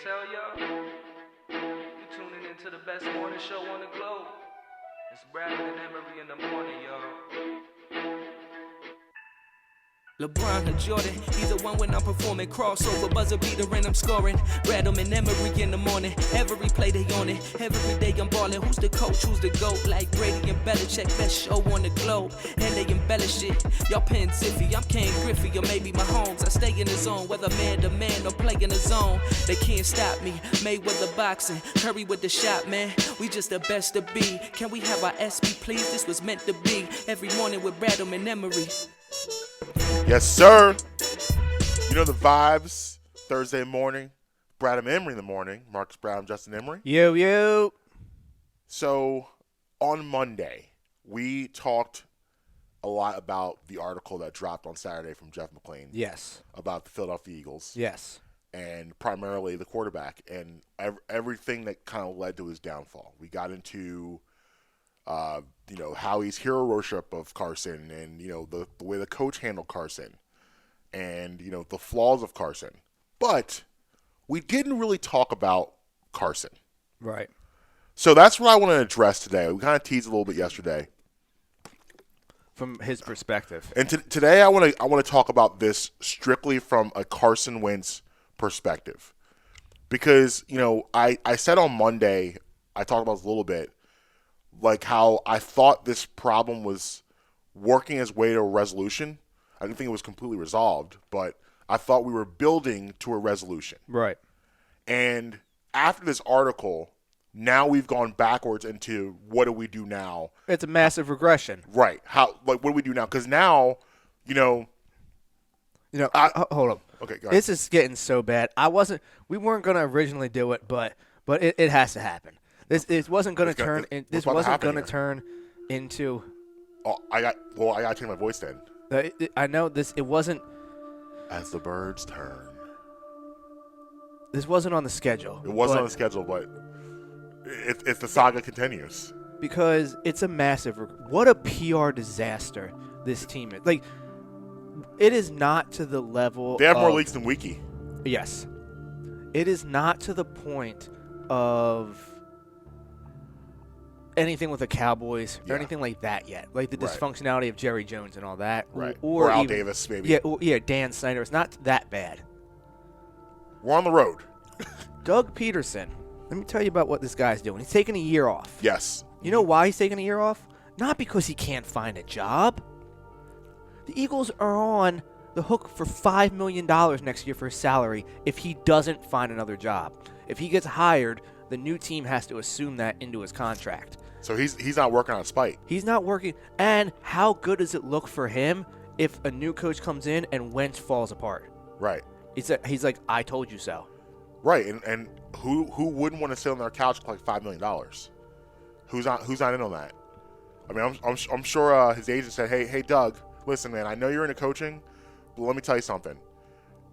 tell y'all, you tuning into the best morning show on the globe. It's Brad and Emery in the morning, y'all. LeBron or Jordan, either one when I'm performing. Crossover, buzzer beater and I'm scoring. Rattle and Emery in the morning. Every play they on it. Every day I'm balling. Who's the coach? Who's the GOAT? Like Brady and Belichick, best show on the globe. And they embellish it. Y'all paying Ziffy. I'm Ken Griffey or maybe Mahomes. I stay in the zone, whether man to man or play in the zone. They can't stop me. Mayweather boxing. Curry with the shot, man. We just the best to be. Can we have our SB, please? This was meant to be. Every morning with Rattle and Emery. Yes, sir. You know the vibes. Thursday morning, Brad and Emery in the morning. Marques, Brad, and Justin Emery. Yo. So on Monday, we talked a lot about the article that dropped on Saturday from Jeff McClain. Yes. About the Philadelphia Eagles. Yes. And primarily the quarterback and everything that kind of led to his downfall. We got into how he's hero worship of Carson and, the way the coach handled Carson and, the flaws of Carson. But we didn't really talk about Carson. Right. So that's what I want to address today. We kind of teased a little bit yesterday. From his perspective. And today I want to talk about this strictly from a Carson Wentz perspective. Because, I said on Monday, I talked about this a little bit, like how I thought this problem was working its way to a resolution. I didn't think it was completely resolved, but I thought we were building to a resolution. Right. And after this article, now we've gone backwards into what do we do now? It's a massive regression. Right. What do we do now? Because now, hold up. Okay, go ahead. This is getting so bad. We weren't going to originally do it, but it has to happen. This wasn't going to turn. This wasn't going to turn into. Oh, I got to change my voice then. I know this. It wasn't. As the birds turn. This wasn't on the schedule. It wasn't on the schedule, but if the saga continues. Because it's a massive. What a PR disaster this team is. Like, it is not to the level. They have more leaks than Wiki. Yes, it is not to the point of anything with the Cowboys or anything like that yet. Like the dysfunctionality of Jerry Jones and all that. Right. Or Al even, Davis, maybe. Yeah, Dan Snyder. It's not that bad. We're on the road. Doug Peterson. Let me tell you about what this guy's doing. He's taking a year off. Yes. You know why he's taking a year off? Not because he can't find a job. The Eagles are on the hook for $5 million next year for his salary if he doesn't find another job. If he gets hired, the new team has to assume that into his contract. So he's not working on spite. He's not working. And how good does it look for him if a new coach comes in and Wentz falls apart? Right. He's like, I told you so. Right. And who wouldn't want to sit on their couch for like $5 million? Who's not in on that? I mean, I'm sure his agent said, hey Doug, listen, man, I know you're into coaching, but let me tell you something.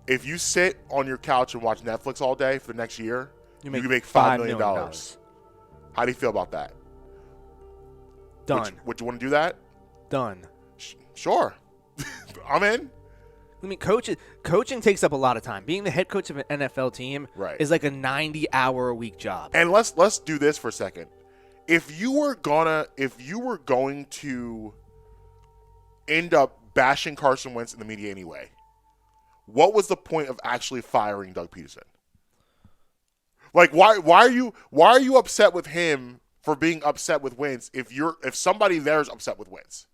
If you sit on your couch and watch Netflix all day for the next year, you can make $5 million. How do you feel about that? Done. Would you want to do that? Done. Sure. I'm in. I mean, coaching takes up a lot of time. Being the head coach of an NFL team is like a 90-hour-a-week job. And let's do this for a second. If you were going to end up bashing Carson Wentz in the media anyway, what was the point of actually firing Doug Peterson? Like, why are you upset with him for being upset with Wentz if somebody there is upset with Wentz?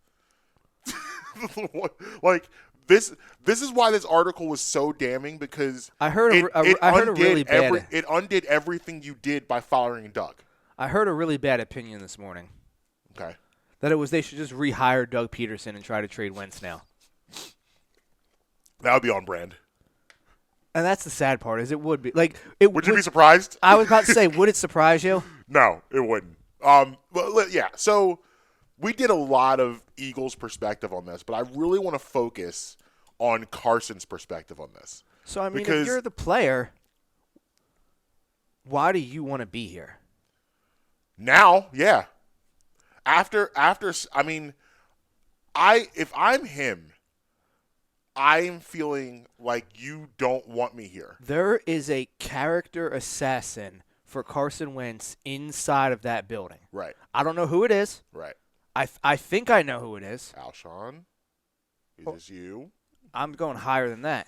Like, this is why this article was so damning, because I heard a really bad. It undid everything you did by firing Doug. I heard a really bad opinion this morning. Okay. That they should just rehire Doug Peterson and try to trade Wentz now. That would be on brand. And that's the sad part, is it would be. Would you be surprised? I was about to say, would it surprise you? No, it wouldn't. But yeah, so we did a lot of Eagles' perspective on this, but I really want to focus on Carson's perspective on this. So, I mean, if you're the player, why do you want to be here? Now, yeah. After I mean, if I'm him, I'm feeling like you don't want me here. There is a character assassin for Carson Wentz inside of that building. Right. I don't know who it is. Right. I think I know who it is. Alshon, is this you? I'm going higher than that.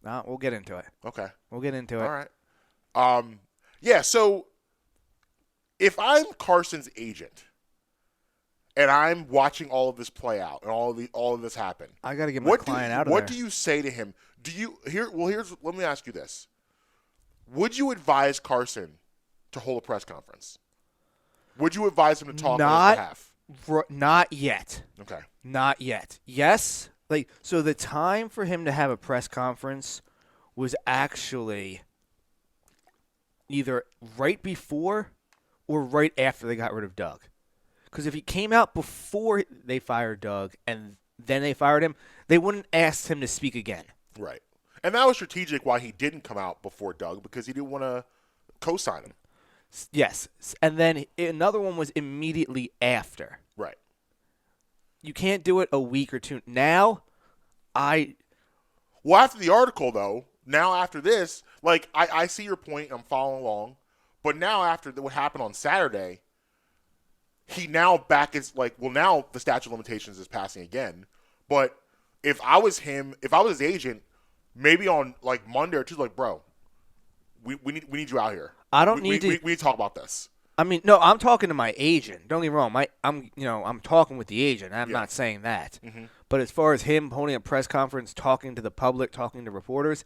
No, we'll get into it. Okay. We'll get into it. All right. Yeah, so if I'm Carson's agent and I'm watching all of this play out and all of this happen, I got to get my client out of there. What do you say to him? Let me ask you this. Would you advise Carson to hold a press conference? Would you advise him to talk on his behalf? Not yet. Okay. Not yet. Yes. So the time for him to have a press conference was actually either right before or right after they got rid of Doug. Because if he came out before they fired Doug and then they fired him, they wouldn't ask him to speak again. Right. And that was strategic why he didn't come out before Doug, because he didn't want to co-sign him. Yes. And then another one was immediately after. Right. You can't do it a week or two. Now, Well, after the article, though, now after this, like, I see your point. I'm following along. But now after what happened on Saturday, he now back is like, well, now the statute of limitations is passing again. But if I was his agent, maybe on like Monday or Tuesday, like, bro, we need you out here. We need to talk about this. I mean, no, I'm talking to my agent. Don't get me wrong. I'm talking with the agent. I'm not saying that. Mm-hmm. But as far as him holding a press conference, talking to the public, talking to reporters,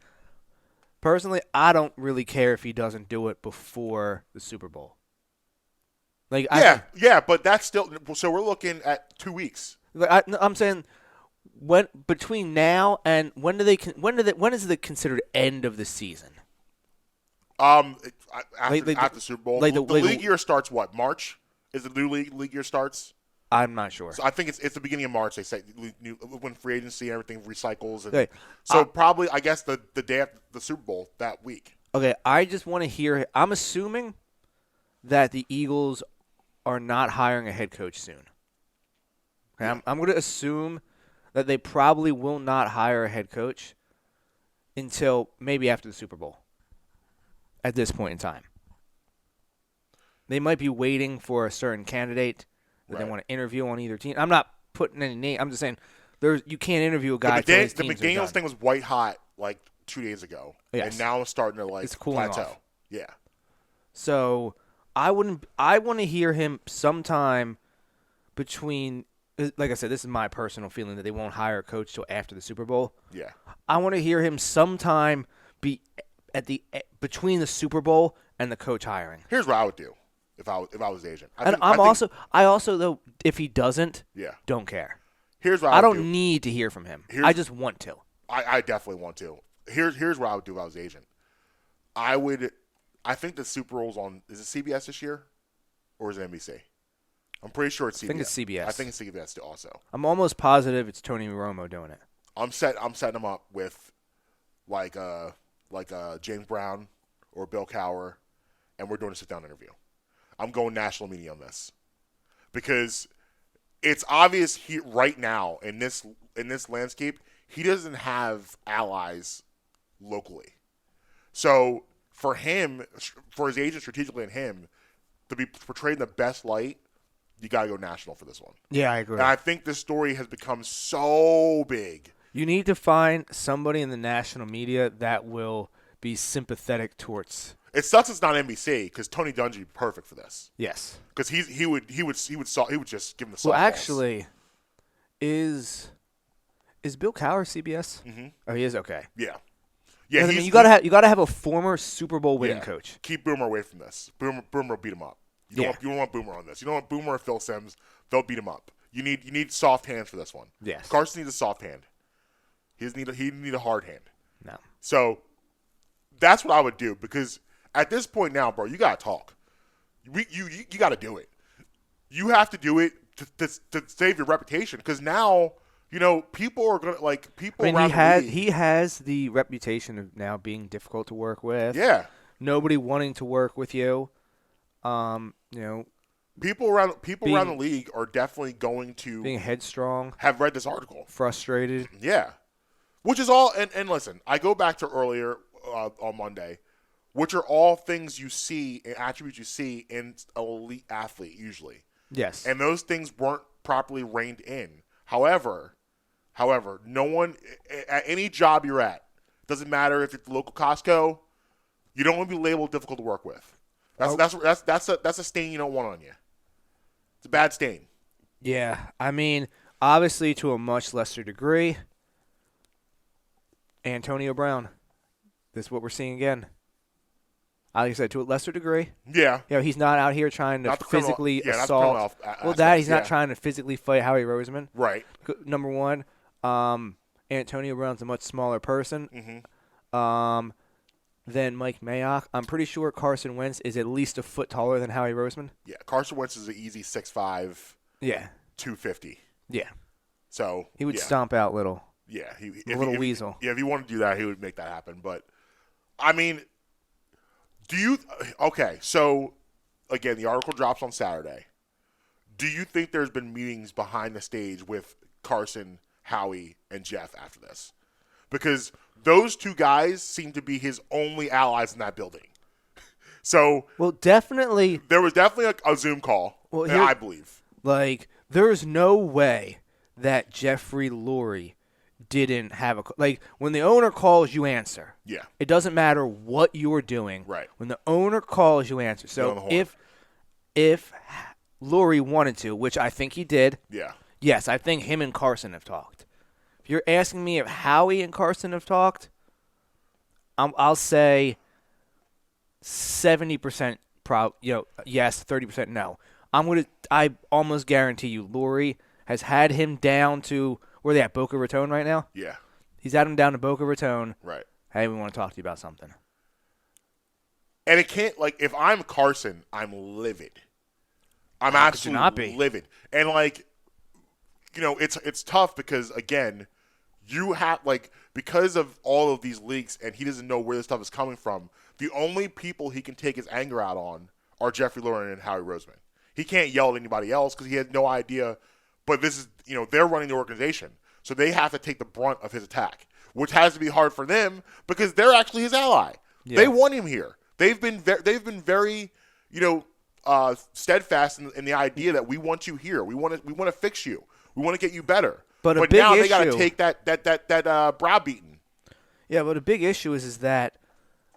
personally, I don't really care if he doesn't do it before the Super Bowl. Like, but that's still. So we're looking at 2 weeks. I'm saying, between now and when is the considered end of the season? After the Super Bowl, the league year starts what? March is the new league year starts. I'm not sure. So I think it's the beginning of March. They say when free agency and everything recycles, and probably I guess the day after the Super Bowl that week. Okay, I just want to hear. I'm assuming that the Eagles are not hiring a head coach soon. Okay, yeah. I'm going to assume that they probably will not hire a head coach until maybe after the Super Bowl. At this point in time, they might be waiting for a certain candidate that they want to interview on either team. I'm not putting any name. I'm just saying you can't interview a guy. The McDaniels thing was white hot like 2 days ago, and now it's starting to like plateau. Off. Yeah. So I want to hear him sometime between. Like I said, this is my personal feeling that they won't hire a coach till after the Super Bowl. Yeah. I want to hear him sometime between the Super Bowl and the coach hiring. Here's what I would do if I was the agent. I also though, if he doesn't, don't care. Here's what I don't need to hear from him. I just want to. I definitely want to. Here's what I would do if I was the agent. I think the Super Bowl's on. Is it CBS this year, or is it NBC? I'm pretty sure it's CBS. I think it's CBS. I think it's CBS also. I'm almost positive it's Tony Romo doing it. I'm setting him up with like James Brown or Bill Cowher, and we're doing a sit-down interview. I'm going national media on this because it's obvious right now in this landscape he doesn't have allies locally. So for his agent strategically and him to be portrayed in the best light, you got to go national for this one. Yeah, I agree. And I think this story has become so big. You need to find somebody in the national media that will be sympathetic towards. It sucks it's not NBC because Tony Dungy would be perfect for this. Yes, because he would just give him the softballs. Well, actually, is Bill Cowher CBS? Mm-hmm. Oh, he is. Okay. Yeah. I mean, you gotta have a former Super Bowl winning coach. Keep Boomer away from this. Boomer will beat him up. You don't want Boomer on this. You don't want Boomer or Phil Simms. They'll beat him up. You need soft hands for this one. Yes. Carson needs a soft hand. He need a hard hand. No. So that's what I would do because at this point now, bro, you gotta talk. You gotta do it. You have to do it to save your reputation because now people are gonna people. I mean, he has the reputation of now being difficult to work with. Yeah. Nobody wanting to work with you. people around the league are definitely going to being headstrong, have read this article, frustrated. Yeah, which is all. And listen, I go back to earlier on Monday, which are all things you see and attributes you see in an elite athlete usually. Yes, and those things weren't properly reined in. However, no one at any job you're at, doesn't matter if it's the local Costco, you don't want to be labeled difficult to work with. That's a stain you don't want on you. It's a bad stain. Yeah, I mean, obviously to a much lesser degree, Antonio Brown. This is what we're seeing again. Like I said, to a lesser degree. Yeah. He's not out here trying to physically assault. He's not trying to physically fight Howie Roseman. Right. Number one, Antonio Brown's a much smaller person than Mike Mayock. I'm pretty sure Carson Wentz is at least a foot taller than Howie Roseman. Yeah, Carson Wentz is an easy 6'5". Yeah. 250. Yeah. So he would stomp out Little. Yeah, Little Weasel. Yeah, if he wanted to do that, he would make that happen. But I mean, so again, the article drops on Saturday. Do you think there's been meetings behind the stage with Carson, Howie, and Jeff after this? Because those two guys seem to be his only allies in that building. So, definitely. There was definitely a Zoom call, I believe. Like, there's no way that Jeffrey Lurie didn't have when the owner calls, you answer. Yeah. It doesn't matter what you're doing. Right. When the owner calls, you answer. So if Lurie wanted to, which I think he did. Yeah. Yes, I think him and Carson have talked. If you're asking me if Howie and Carson have talked, I'll say 70% yes, 30% no. I almost guarantee you Lurie has had him down to where they at Boca Raton right now? Yeah. He's had him down to Boca Raton. Right. Hey, we want to talk to you about something. And it can't, if I'm Carson, I'm livid. I'm absolutely livid. And, it's tough because, again, you have, because of all of these leaks and he doesn't know where this stuff is coming from, the only people he can take his anger out on are Jeffrey Lurie and Howie Roseman. He can't yell at anybody else because he has no idea. But this is, they're running the organization. So they have to take the brunt of his attack, which has to be hard for them because they're actually his ally. Yeah. They want him here. They've been very, steadfast in the idea that we want you here. We want to fix you. We want to get you better. But now they got to take that browbeating. Yeah, but a big issue is that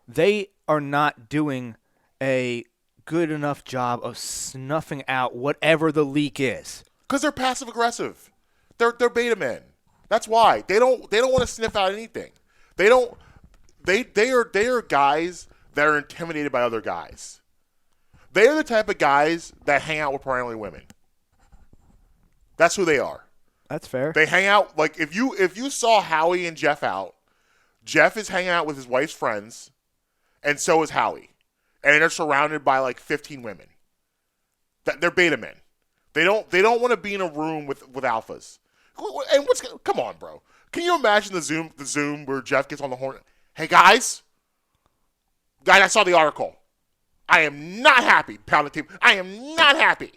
they are not doing a good enough job of snuffing out whatever the leak is. Because they're passive aggressive. They're beta men. That's why. They don't want to sniff out anything. They are guys that are intimidated by other guys. They are the type of guys that hang out with primarily women. That's who they are. That's fair. They hang out if you saw Howie and Jeff out, Jeff is hanging out with his wife's friends, and so is Howie. And they're surrounded by 15 women. They're beta men. They don't want to be in a room with alphas. And come on, bro. Can you imagine the Zoom where Jeff gets on the horn? Hey guys, I saw the article. I am not happy. Pound the table. I am not happy.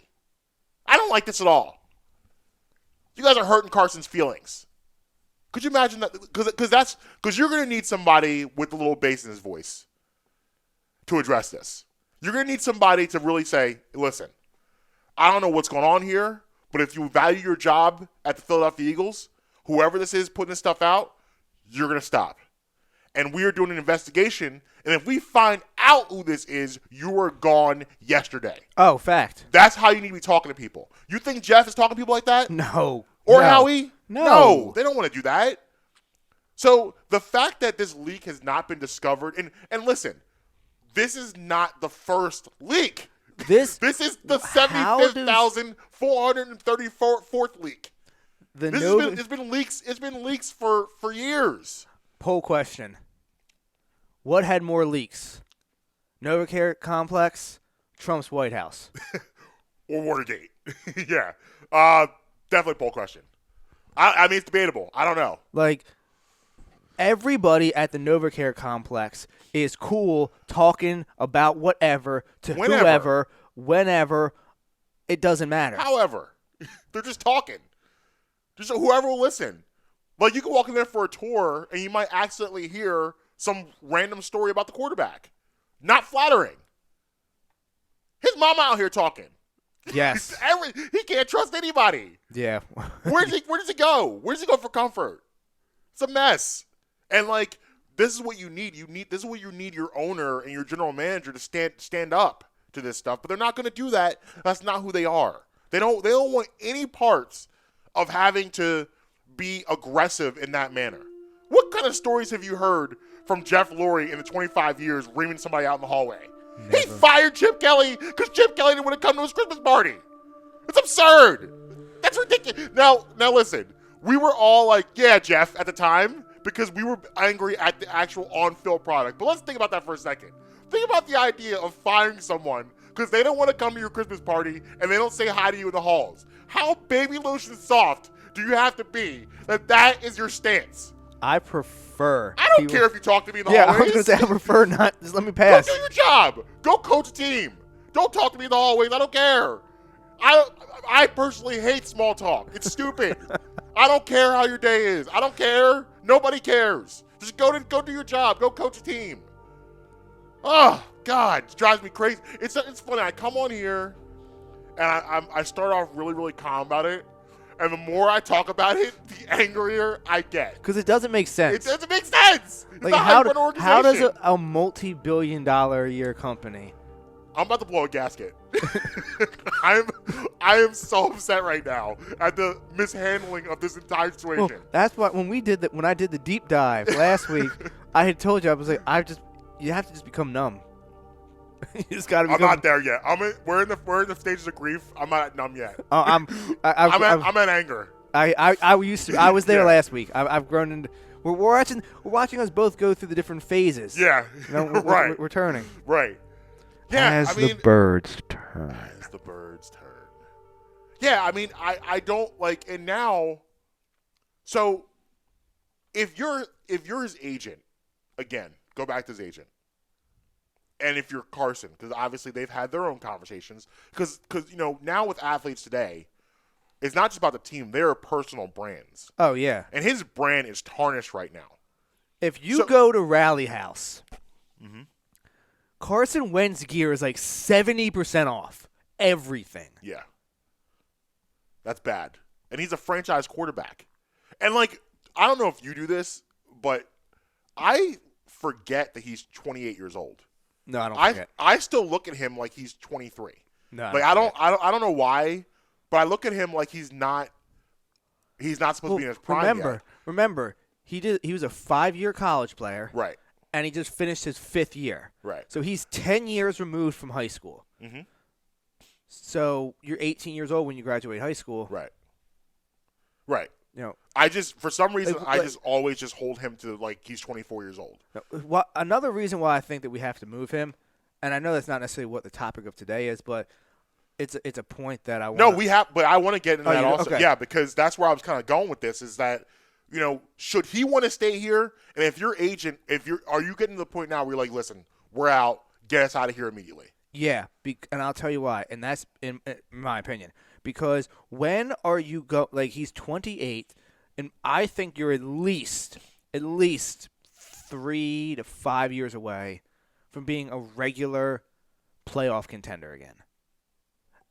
I don't like this at all. You guys are hurting Carson's feelings. Could you imagine that? Because you're going to need somebody with a little bass in his voice to address this. You're going to need somebody to really say, listen, I don't know what's going on here, but if you value your job at the Philadelphia Eagles, whoever this is putting this stuff out, you're going to stop. And we are doing an investigation, and if we find out who this is, you were gone yesterday. Oh, fact. That's how you need to be talking to people. You think Jeff is talking to people like that? No. Or Howie? No. They don't want to do that. So the fact that this leak has not been discovered, and listen, this is not the first leak. This is the 75,434th leak. It's been leaks. It's been leaks for years. Poll question: what had more leaks, Novacare Complex, Trump's White House, or Watergate? Yeah, definitely poll question. I mean, it's debatable. I don't know. Everybody at the Novacare Complex is cool talking about whatever to whoever, whenever, it doesn't matter. However, they're just talking. Just so whoever will listen. Like, you can walk in there for a tour, and you might accidentally hear some random story about the quarterback. Not flattering. His mama out here talking. Yes. He can't trust anybody. Yeah. Where does he go? Where does he go for comfort? It's a mess. And, like, this is what you need. This is what you need your owner and your general manager to stand up to this stuff. But they're not going to do that. That's not who they are. They don't want any parts of having to be aggressive in that manner. What kind of stories have you heard from Jeff Lurie in the 25 years reaming somebody out in the hallway? Never. He fired Chip Kelly because Chip Kelly didn't want to come to his Christmas party. It's absurd. That's ridiculous. Now listen. We were all like, yeah, Jeff, at the time, because we were angry at the actual on-field product. But let's think about that for a second. Think about the idea of firing someone because they don't want to come to your Christmas party and they don't say hi to you in the halls. How baby lotion soft do you have to be that is your stance? I prefer. I don't care if you talk to me in the hallways. hallways. I was going to say I prefer not. Just let me pass. Go do your job. Go coach a team. Don't talk to me in the hallways. I don't care. I personally hate small talk. It's stupid. I don't care how your day is. I don't care. Nobody cares. Just go do your job. Go coach a team. Oh, God. It drives me crazy. It's funny. I come on here, and I start off really, really calm about it. And the more I talk about it, the angrier I get. Because it doesn't make sense. It doesn't make sense. It's like not how, an organization. how does a multi-billion-dollar-a-year company? I'm about to blow a gasket. I am so upset right now at the mishandling of this entire situation. Well, that's why when I did the deep dive last week, I had told you I was like, you have to just become numb. You just gotta become. I'm not there yet. We're in the stages of grief. I'm not numb yet. I'm at anger. I was there Yeah. last week. I've grown into. We're watching us both go through the different phases. Yeah, You know, right. We're turning. Right. Yeah, the birds turn. As the birds turn. Yeah, I mean, I don't like, and now, so if you're his agent, again, go back to his agent, and if you're Carson, because obviously they've had their own conversations, because now with athletes today, it's not just about the team; they're personal brands. Oh yeah. And his brand is tarnished right now. If you go to Rally House, mm-hmm. Carson Wentz gear is like 70% off everything. Yeah. That's bad. And he's a franchise quarterback. And, like, I don't know if you do this, but I forget that he's 28 years old. No, I don't forget. I still look at him like he's 23. No, like I don't know why, but I look at him like he's not supposed to be in his prime yet. Remember, he was a 5-year college player. Right. And he just finished his 5th year. Right. So he's 10 years removed from high school. Mm-hmm. So you're 18 years old when you graduate high school. Right. Right. You know, I just, for some reason, like, I just always just hold him to, like, he's 24 years old. Another reason why I think that we have to move him, and I know that's not necessarily what the topic of today is, but it's a point that I want. No, we have, but I want to get into that also. Okay. Yeah, because that's where I was kind of going with this is that, should he want to stay here? And if your agent, are you getting to the point now where you're like, listen, we're out, get us out of here immediately? Yeah, and I'll tell you why, and that's in my opinion. Because when are you he's 28, and I think you're at least 3 to 5 years away from being a regular playoff contender again.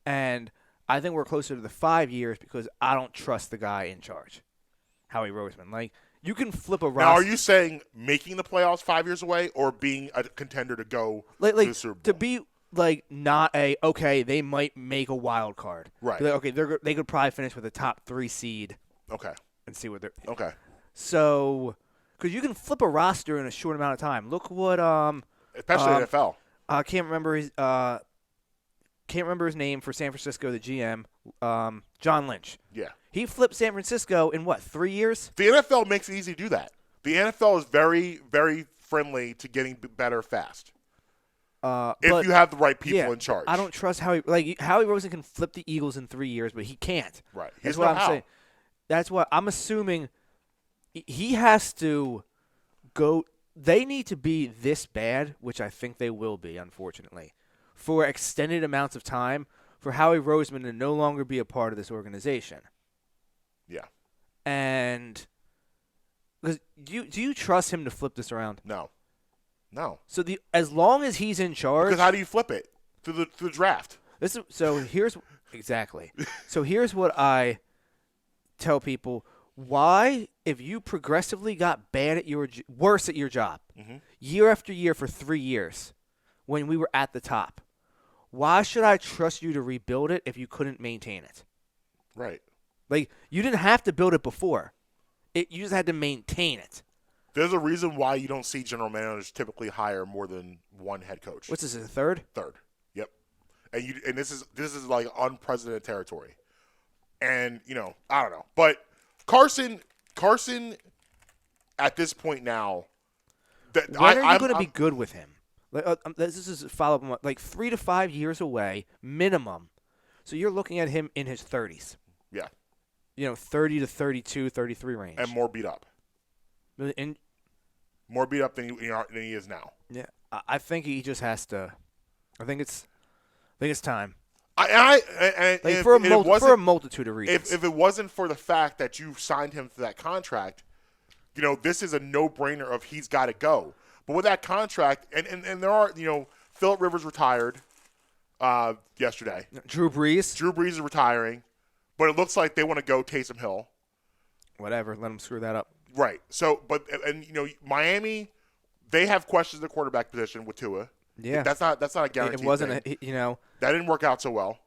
And I think we're closer to the 5 years because I don't trust the guy in charge, Howie Roseman. Like, you can flip a roster. Now, are you saying making the playoffs 5 years away or being a contender to go to the Super Bowl? To be not they might make a wild card. Right. Okay, they could probably finish with a top 3 seed. Okay. And see what they're. Okay. So, because you can flip a roster in a short amount of time. Look what especially NFL. I can't remember his name for San Francisco, the GM, John Lynch. Yeah. He flipped San Francisco in 3 years? The NFL makes it easy to do that. The NFL is very, very friendly to getting better fast. If you have the right people in charge. I don't trust Howie Rosen can flip the Eagles in 3 years, but he can't. Right. That's what I'm saying. That's what I'm assuming. He has to go. They need to be this bad, which I think they will be, unfortunately, for extended amounts of time for Howie Roseman to no longer be a part of this organization. Yeah. And because do you trust him to flip this around? No. So as long as he's in charge, Because how do you flip it through the draft? Here's what I tell people. Why, if you progressively got worse at your job, year after year for 3 years, when we were at the top, why should I trust you to rebuild it if you couldn't maintain it? Right. Like, you didn't have to build it before. You just had to maintain it. There's a reason why you don't see general managers typically hire more than one head coach. What's this, a third? Third. Yep. And this is like unprecedented territory. And, I don't know. But Carson, at this point now, when are you going to be good with him? This is a follow-up, like 3 to 5 years away, minimum. So you're looking at him in his 30s. Yeah. 30 to 32, 33 range. And more beat up. And more beat up than he is now. Yeah. I think he just has to. I think it's time. For a multitude of reasons. If it wasn't for the fact that you signed him to that contract, this is a no-brainer of he's got to go. But with that contract, and there are, Phillip Rivers retired yesterday. Drew Brees is retiring, but it looks like they want to go Taysom Hill. Whatever, let him screw that up. Right. So, Miami, they have questions at the quarterback position with Tua. Yeah, that's not a guarantee. It wasn't thing. That didn't work out so well.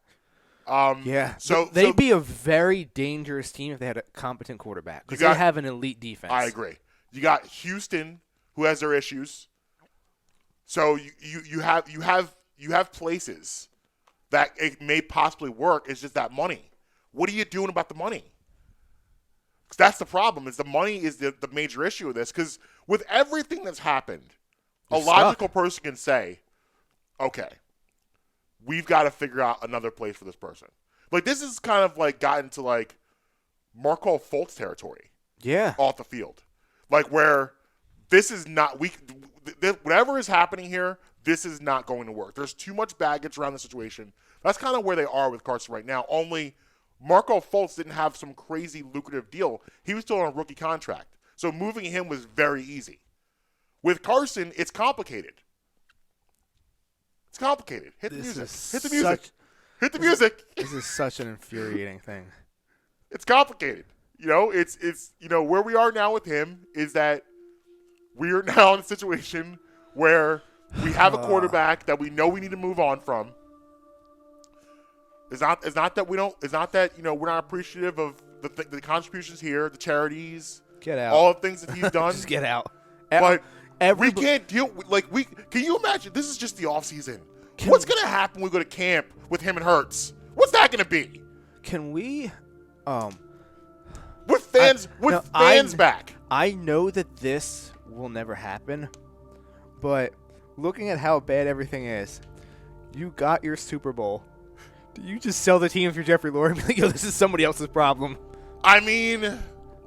Yeah, so they'd be a very dangerous team if they had a competent quarterback because they have an elite defense. I agree. You got Houston, who has their issues. So you have places that it may possibly work. It's just that money. What are you doing about the money? 'Cause that's the problem. Is the money is the major issue of this? Because with everything that's happened, a logical person can say, okay, we've got to figure out another place for this person. Like, this is kind of like gotten to like Markel Fultz territory. Yeah. Off the field. Like, where this is not, whatever is happening here, this is not going to work. There's too much baggage around the situation. That's kind of where they are with Carson right now. Only Markel Fultz didn't have some crazy lucrative deal. He was still on a rookie contract. So moving him was very easy. With Carson, it's complicated. It's complicated. Hit the music. Hit the music. This is such an infuriating thing. It's complicated. It's where we are now with him is that we are now in a situation where we have a quarterback that we know we need to move on from. It's not that we're not appreciative of the contributions here, the charities, get out, all the things that he's done. Just get out. But we can't deal with, can you imagine? This is just the offseason. What's going to happen when we go to camp with him and Hurts? What's that going to be? Can we, with fans back? I know that this will never happen, but looking at how bad everything is, you got your Super Bowl. Do you just sell the team if you're Jeffrey Lurie and be like, yo, this is somebody else's problem? I mean,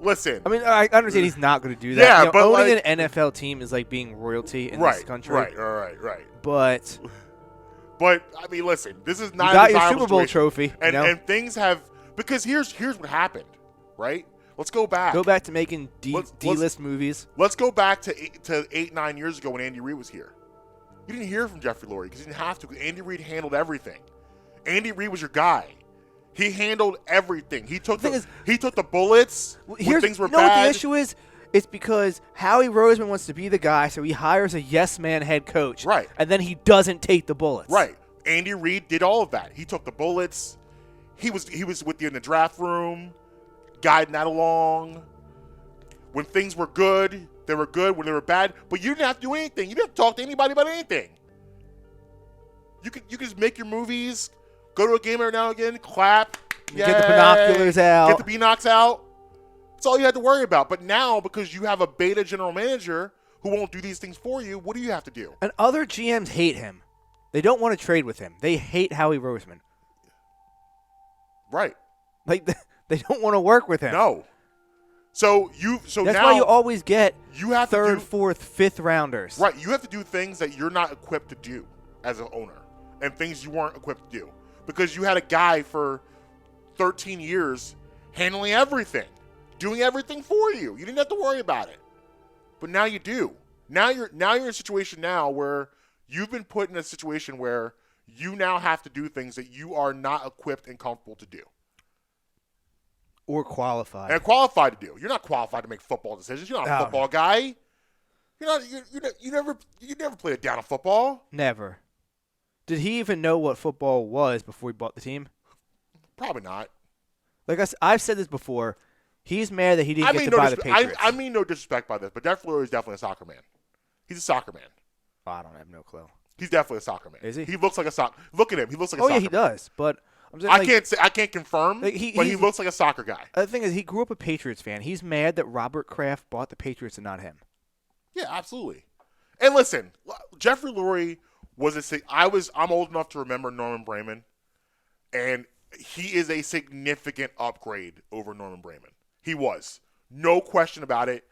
listen. I mean, I understand he's not going to do that. Yeah, but owning an NFL team is like being royalty in this country. Right. But I mean, listen. This is not. You got your Super Bowl trophy, and things have because here's what happened, right? Let's go back. Go back to making D-list movies. Let's go back to 8-9 years ago when Andy Reid was here. You didn't hear from Jeffrey Lurie because you didn't have to. Andy Reid handled everything. Andy Reid was your guy. He handled everything. He took the bullets when things were bad. You know what the issue is? It's because Howie Roseman wants to be the guy, so he hires a yes-man head coach. Right. And then he doesn't take the bullets. Right. Andy Reid did all of that. He took the bullets. He was with you in the draft room, guiding that along. When things were good, they were good. When they were bad, but you didn't have to do anything. You didn't have to talk to anybody about anything. You could just make your movies, go to a game every now and again, clap, get the binoculars out, get the B-Knocks out. That's all you had to worry about. But now, because you have a beta general manager who won't do these things for you, what do you have to do? And other GMs hate him. They don't want to trade with him. They hate Howie Roseman. Right. Like, they don't want to work with him. No. So that's now why you always get you have third, fourth, fifth rounders. Right. You have to do things that you're not equipped to do as an owner, and things you weren't equipped to do. because you had a guy for 13 years handling everything, doing everything for you. You didn't have to worry about it. But now you do. Now you're in a situation now where you've been put in a situation where you now have to do things that you are not equipped and comfortable to do. Or qualified. And qualified to do. You're not qualified to make football decisions. You're not a football guy. You never played a down of football. Never. Did he even know what football was before he bought the team? Probably not. Like I've said this before. He's mad that he didn't get to buy the Patriots. I mean no disrespect by this, but Jeff Lurie is definitely a soccer man. He's a soccer man. Oh, I don't have no clue. He's definitely a soccer man. Is he? He looks like a soccer. Look at him. He looks like a soccer man. Oh, yeah, he does. But I'm saying, I can't confirm, but he looks like a soccer guy. The thing is, he grew up a Patriots fan. He's mad that Robert Kraft bought the Patriots and not him. Yeah, absolutely. And listen, Jeffrey Lurie I'm old enough to remember Norman Brayman, and he is a significant upgrade over Norman Brayman. He was. No question about it.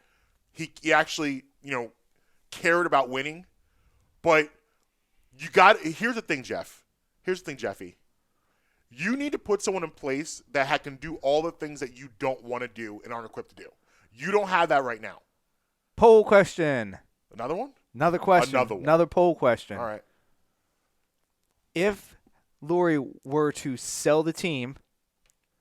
He actually, cared about winning. But here's the thing, Jeff. Here's the thing, Jeffy. You need to put someone in place that can do all the things that you don't want to do and aren't equipped to do. You don't have that right now. Poll question. Another one? Another question. Another one. Another poll question. All right. If Lurie were to sell the team,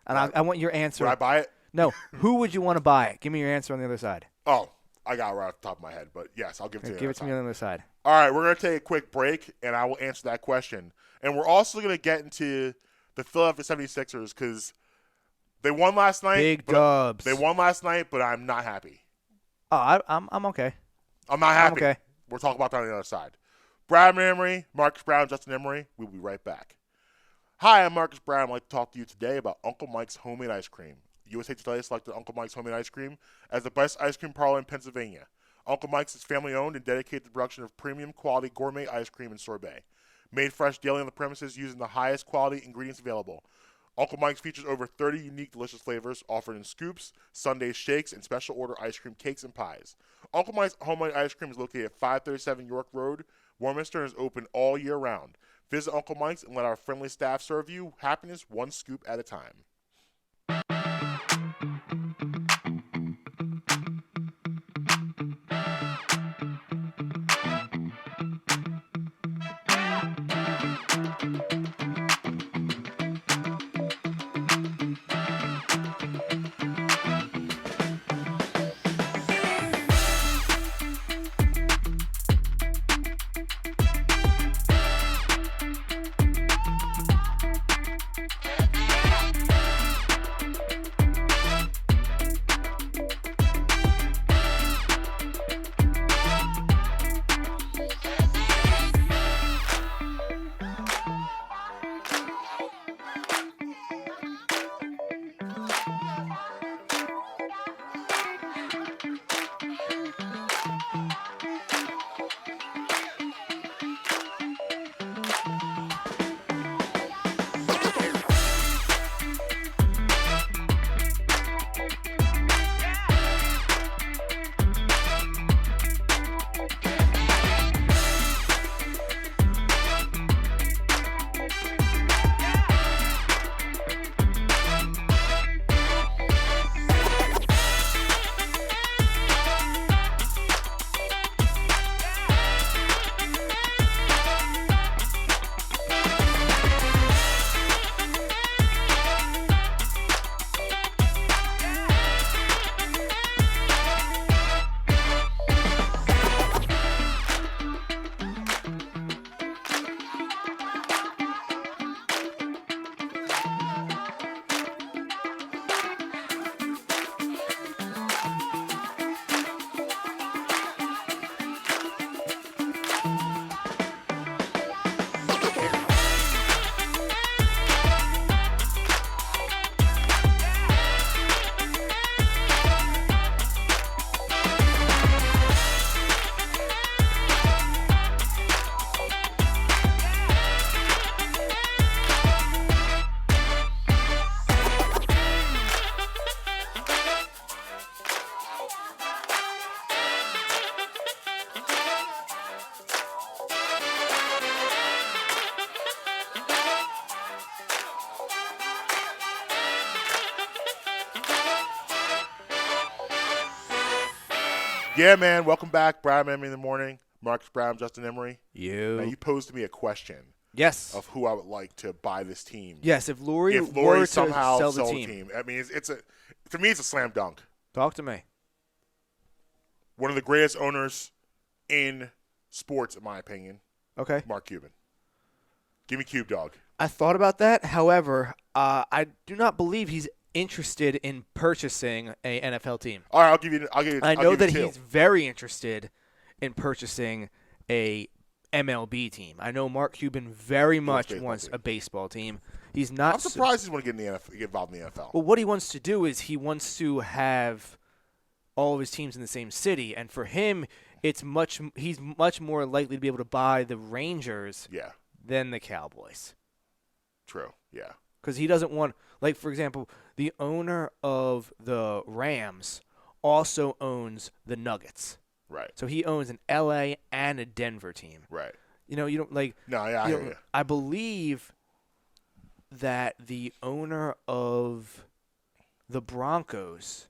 and I want your answer. Would I buy it? No. Who would you want to buy it? Give me your answer on the other side. Oh, I got it right off the top of my head. But yes, I'll give it to you. Give it to me on the other side. All right, we're going to take a quick break, and I will answer that question. And we're also going to get into the Philadelphia 76ers because they won last night. Big dubs. They won last night, but I'm not happy. Oh, I'm okay. I'm not happy. I'm okay. We'll talk about that on the other side. Brad Emery, Marcus Brown, Justin Emery. We'll be right back. Hi, I'm Marcus Brown. I'd like to talk to you today about Uncle Mike's Homemade Ice Cream. USA Today selected Uncle Mike's Homemade Ice Cream as the best ice cream parlor in Pennsylvania. Uncle Mike's is family-owned and dedicated to the production of premium quality gourmet ice cream and sorbet. Made fresh daily on the premises using the highest quality ingredients available. Uncle Mike's features over 30 unique delicious flavors offered in scoops, sundae shakes, and special order ice cream cakes and pies. Uncle Mike's Homemade Ice Cream is located at 537 York Road, Warminster, and is open all year round. Visit Uncle Mike's and let our friendly staff serve you happiness one scoop at a time. Yeah, man. Welcome back. Brad Emery in the morning. Marques, Brad, Justin Emery. You. Now, you posed to me a question. Yes. Of who I would like to buy this team. Yes, if Laurie were somehow to sell the the team. I mean, to me, it's a slam dunk. Talk to me. One of the greatest owners in sports, in my opinion. Okay. Mark Cuban. Give me Cube Dog. I thought about that. However, I do not believe he's interested in purchasing a NFL team. All right, I'll give you. I know that he's very interested in purchasing a MLB team. I know Mark Cuban very much wants a baseball team. He's not. I'm surprised he's want to get involved in the NFL. Well, what he wants to do is he wants to have all of his teams in the same city, and for him, he's much more likely to be able to buy the Rangers than the Cowboys. True. Yeah. Because he doesn't want, like, for example, the owner of the Rams also owns the Nuggets. Right. So he owns an LA and a Denver team. Right. You know, you don't like. No, yeah, I hear you. I believe that the owner of the Broncos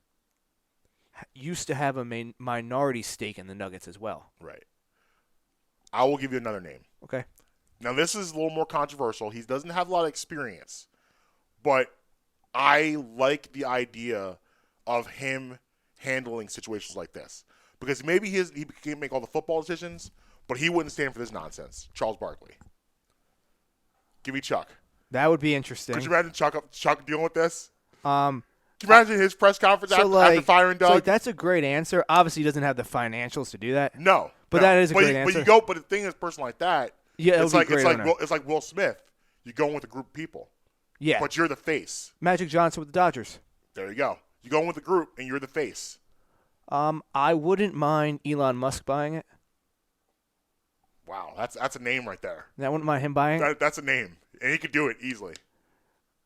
used to have a minority stake in the Nuggets as well. Right. I will give you another name. Okay. Now, this is a little more controversial. He doesn't have a lot of experience, but I like the idea of him handling situations like this. Because maybe he can make all the football decisions, but he wouldn't stand for this nonsense. Charles Barkley. Give me Chuck. That would be interesting. Could you imagine Chuck dealing with this? Can you imagine his press conference after firing Doug? So that's a great answer. Obviously, he doesn't have the financials to do that. No. But that is a great answer. But the thing is, a person like that, yeah, it's like Will Smith. You're going with a group of people. Yeah. But you're the face. Magic Johnson with the Dodgers. There you go. You're going with the group, and you're the face. I wouldn't mind Elon Musk buying it. Wow, that's a name right there. I wouldn't mind him buying it. That's a name, and he could do it easily.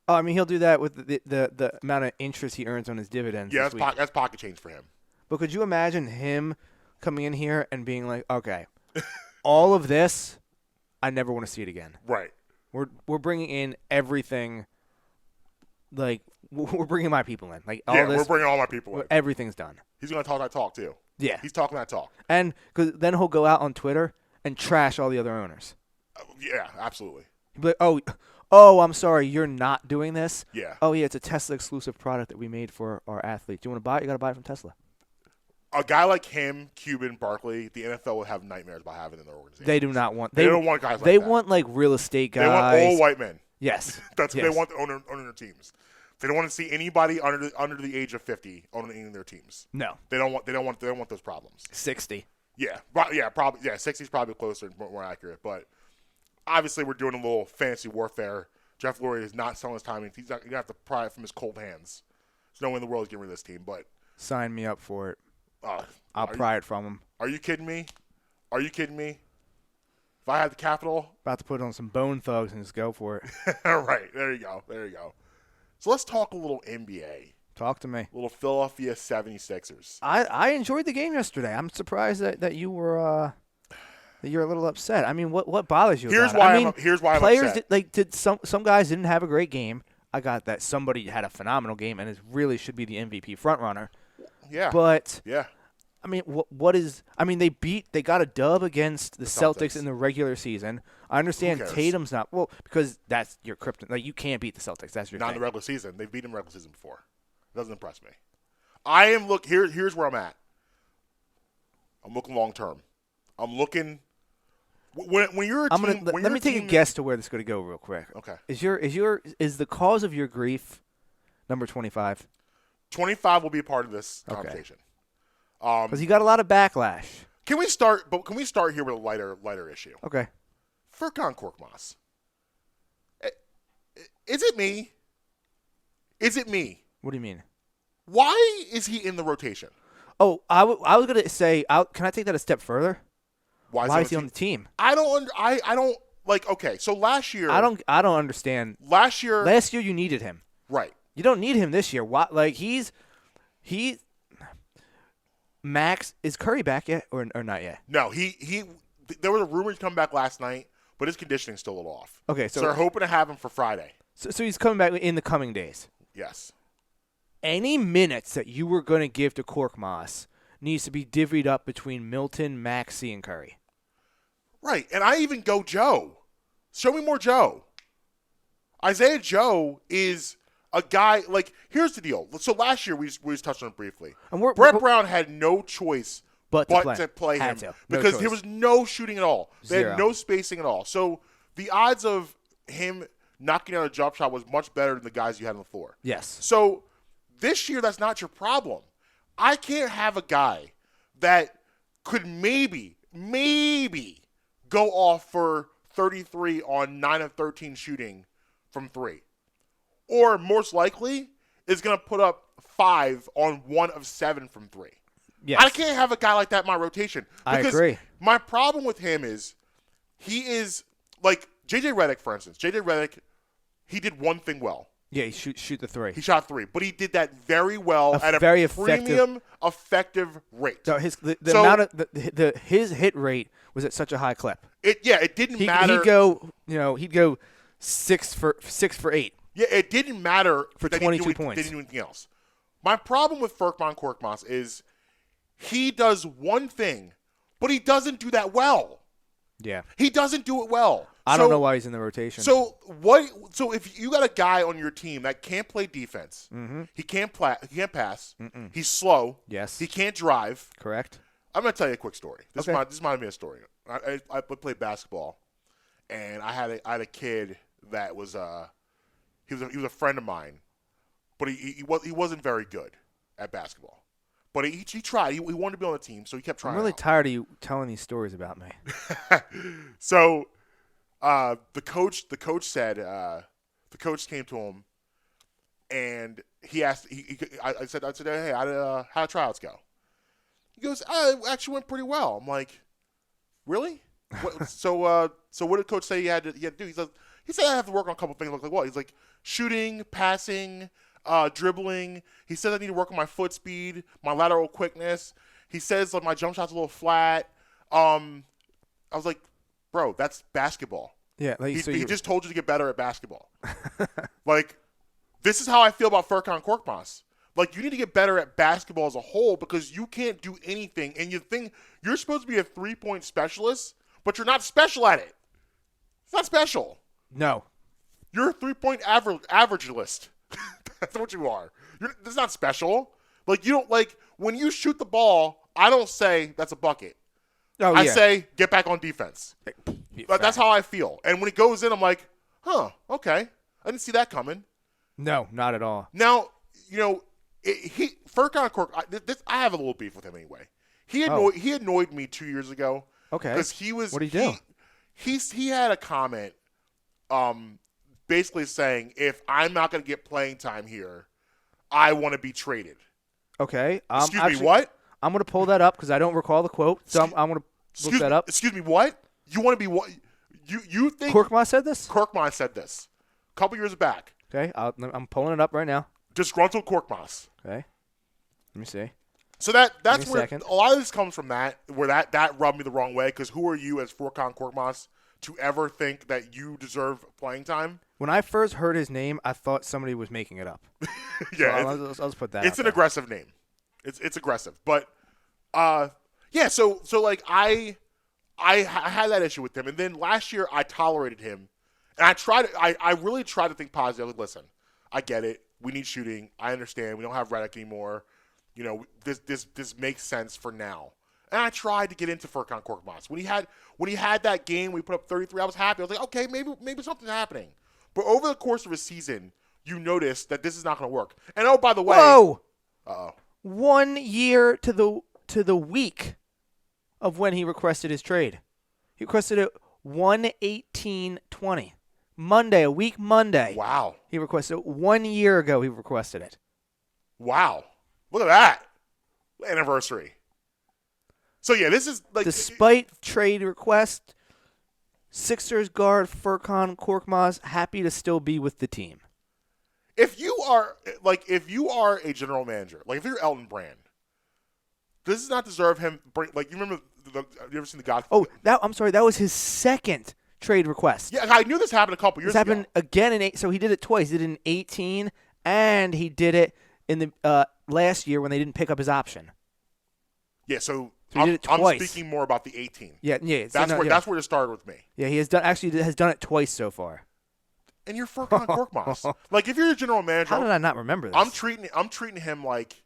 Oh, I mean, he'll do that with the amount of interest he earns on his dividends. Yeah, that's pocket change for him. But could you imagine him coming in here and being like, okay, all of this, I never want to see it again. Right. We're bringing in everything. Like, we're bringing my people in. Like, we're bringing all my people in. Everything's done. He's going to talk that talk, too. Yeah. He's talking that talk. And cause then he'll go out on Twitter and trash all the other owners. Yeah, absolutely. He'll be like, oh, I'm sorry, you're not doing this? Yeah. Oh, yeah, it's a Tesla-exclusive product that we made for our athletes. Do you want to buy it? You got to buy it from Tesla. A guy like him, Cuban, Barkley, the NFL would have nightmares about having in their organization. They do not want. They don't want guys like that. They want, like, real estate guys. They want old white men. Yes. That's what they want owning their teams. They don't want to see anybody under the age of 50 owning their teams. No. They don't want those problems. 60. Yeah. Probably. Yeah. 60 is probably closer and more accurate. But obviously, we're doing a little fantasy warfare. Jeff Lurie is not selling his time. He's not. You have to pry it from his cold hands. There's no way in the world he's getting rid of this team. But sign me up for it. I'll pry pry it from him. Are you kidding me? If I had the capital, about to put on some Bone Thugs and just go for it. Right. There you go. So let's talk a little NBA. Talk to me. A little Philadelphia 76ers. I enjoyed the game yesterday. I'm surprised that you were that you're a little upset. I mean, what bothers you? Here's about why it? I'm upset. Players some guys didn't have a great game. I got that. Somebody had a phenomenal game and really should be the MVP frontrunner. Yeah. But yeah. I mean, what is? I mean, they got a dub against the Celtics in the regular season. I understand Tatum's not because that's your kryptonite. Like, you can't beat the Celtics. That's your not thing. in the regular season. They've beaten the regular season before. It doesn't impress me. I am here's where I'm at. I'm looking long term. I'm looking when you're a team. Let me take a guess to where this is going to go real quick. Okay. Is the cause of your grief number 25? 25 will be a part of this conversation. Because you got a lot of backlash. Can we start here with a lighter issue? Okay. Furkan Korkmaz. Is it me? What do you mean? Why is he in the rotation? Oh, I was going to say, can I take that a step further? Why is he on the team? I don't like. Okay, so last year I don't understand. Last year you needed him. Right. You don't need him this year. Why? Like Max, is Curry back yet or not yet? No, there was a rumor he's coming back last night, but his conditioning's still a little off. Okay, so they're hoping to have him for Friday. So he's coming back in the coming days. Yes. Any minutes that you were going to give to Korkmaz needs to be divvied up between Milton, Maxey, and Curry. Right, and I even go Joe. Show me more Joe. Isaiah Joe is a guy, like, here's the deal. So last year, we just touched on it briefly. And Brett Brown had no choice but to play him because there was no shooting at all. They had no spacing at all. So the odds of him knocking out a jump shot was much better than the guys you had on the floor. Yes. So this year, that's not your problem. I can't have a guy that could maybe go off for 33 on 9 of 13 shooting from 3. Or most likely is going to put up 5 on 1 of 7 from 3. Yes. I can't have a guy like that in my rotation. I agree. My problem with him is he is like J.J. Redick, for instance. J.J. Redick, he did one thing well. Yeah, he shoot the 3. He shot 3, but he did that very well at a very premium, effective rate. So amount of his hit rate was at such a high clip. It didn't matter. He'd go 6 for 8. Yeah, it didn't matter for that 22 he points. didn't do anything else. My problem with Furkan Korkmaz is he does one thing, but he doesn't do that well. Yeah, he doesn't do it well. I don't know why he's in the rotation. So what? So if you got a guy on your team that can't play defense, he can't pass, he's slow. Yes, he can't drive. Correct. I'm gonna tell you a quick story. This okay. reminded me of a story. I played basketball, and I had a kid that was he was a friend of mine, but he wasn't very good at basketball. But he tried. He wanted to be on the team, so he kept trying. I'm really tired of you telling these stories about me. So the coach said the coach came to him and he asked. I said, hey, how did tryouts go? He goes, it actually went pretty well. I'm like, really? So what did coach say he had to do? He said I have to work on a couple things. Like what? He's like shooting, passing, dribbling. He says I need to work on my foot speed, my lateral quickness. He says like my jump shot's a little flat. I was like, bro, that's basketball. Yeah, he just told you to get better at basketball. Like, this is how I feel about Furkan Korkmaz. Like, you need to get better at basketball as a whole because you can't do anything. And you think you're supposed to be a 3-point specialist, but you're not special at it. It's not special. No. You're a 3-point average list. That's what you are. That's not special. Like, you don't, like, when you shoot the ball, I don't say that's a bucket. Oh, I say get back on defense. That's how I feel. And when it goes in, I'm like, okay. I didn't see that coming. No, not at all. Now, Furkan Korkmaz, I have a little beef with him anyway. He annoyed me 2 years ago. Okay. Because he was. What did he do? He had a comment, basically saying, if I'm not going to get playing time here, I want to be traded. Okay. Excuse me, what? I'm going to pull that up because I don't recall the quote. So I'm going to look that up. Excuse me, what? You want to be what? You think Korkmaz said this? Korkmaz said this a couple years back. Okay. I'm pulling it up right now. Disgruntled Korkmaz. Okay. Let me see. So that's where a lot of this comes from. That rubbed me the wrong way because who are you as Furkan Korkmaz to ever think that you deserve playing time? When I first heard his name, I thought somebody was making it up. Yeah, so I'll just put that. It's an aggressive name. It's aggressive, but yeah. So like I had that issue with him, and then last year I tolerated him, and I really tried to think positively. Listen, I get it. We need shooting. I understand. We don't have Redick anymore. You know, this makes sense for now. And I tried to get into Furkan Korkmaz. When he had that game, we put up 33. I was happy. I was like, okay, maybe something's happening. But over the course of a season, you notice that this is not going to work. And oh, by the way, whoa, 1 year to the week of when he requested his trade. He requested it 1/18/20. Monday, a week Monday. Wow. He requested it 1 year ago. He requested it. Wow. Look at that anniversary. So yeah, this is like despite trade request, Sixers guard Furkan Korkmaz happy to still be with the team. If you are a general manager, like if you're Elton Brand, does this not deserve him? Like you remember, have you ever seen The Godfather? Oh, I'm sorry, that was his second trade request. Yeah, I knew this happened a couple years ago. This happened again in 8. So he did it twice. He did it in 18, and he did it in the last year when they didn't pick up his option. Yeah, so So he did it twice. I'm speaking more about the 18. Yeah. That's where it started with me. Yeah, he has done it twice so far. And you're Furkan Korkmaz. Like, if you're a general manager, How did I not remember this? I'm treating him like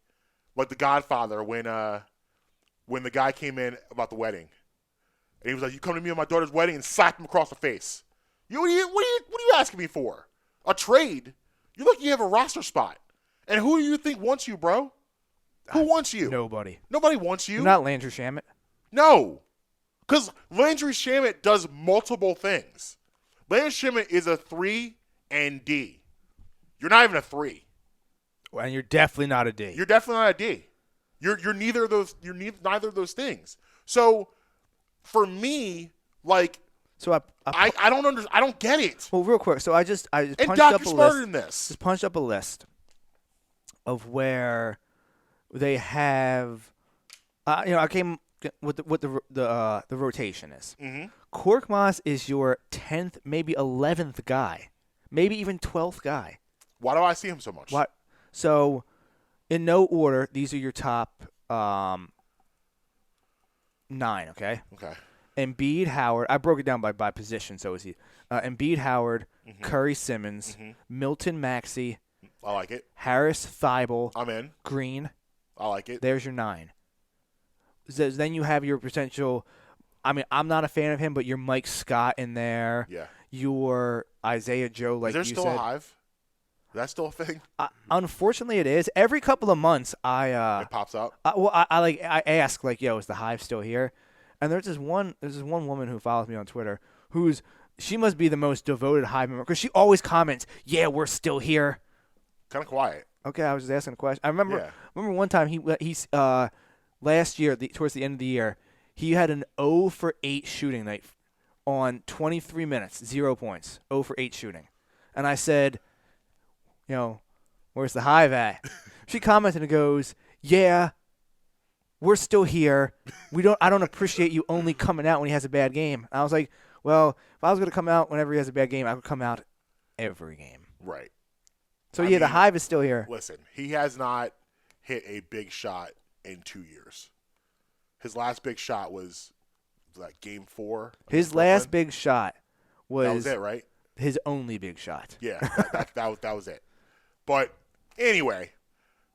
the Godfather when the guy came in about the wedding, and he was like, "You come to me on my daughter's wedding," and slapped him across the face. What are you asking me for? A trade? You look, you have a roster spot, and who do you think wants you, bro? Who wants you? Nobody. Nobody wants you. You're not Landry Shamet. No, because Landry Shamet does multiple things. Landry Shamet is a 3 and D. You're not even a 3. And you're definitely not a D. You're definitely not a D. You're neither of those. You're neither of those things. So, for me, like, So I don't I don't get it. Well, real quick. So I just And punched Doc, up you're a smarter list. than this. Just punched up a list of where they have. I came with the rotation is. Mm-hmm. Korkmaz is your 10th, maybe 11th guy, maybe even 12th guy. Why do I see him so much? What? So, in no order, these are your top 9. Okay. Okay. Embiid, Howard. I broke it down by position, so is he. Embiid, Howard, Curry, Simmons, Milton, Maxey, I like it. Harris, Thibault, I'm in. Green. I like it. There's your 9. So then you have your potential. I mean, I'm not a fan of him, but your Mike Scott in there. Yeah. Your Isaiah Joe, like you Is said. there still a Hive? Is that still a thing? Unfortunately, it is. Every couple of months, It pops up. I ask, like, yo, is the Hive still here? And there's this one woman who follows me on Twitter she must be the most devoted Hive member because she always comments, "Yeah, we're still here." Kind of quiet. Okay, I was just asking a question. I remember one time he's last year towards the end of the year, he had an 0 for 8 shooting night on 23 minutes, 0 points, 0 for 8 shooting, and I said, where's the Hive at? She commented and goes, "Yeah, we're still here. I don't appreciate you only coming out when he has a bad game." And I was like, well, if I was going to come out whenever he has a bad game, I would come out every game. Right. So, the Hive is still here. Listen, he has not hit a big shot in 2 years. His last big shot was like Game 4. His last big shot was that was it, right? His only big shot. Yeah, that was it. But anyway,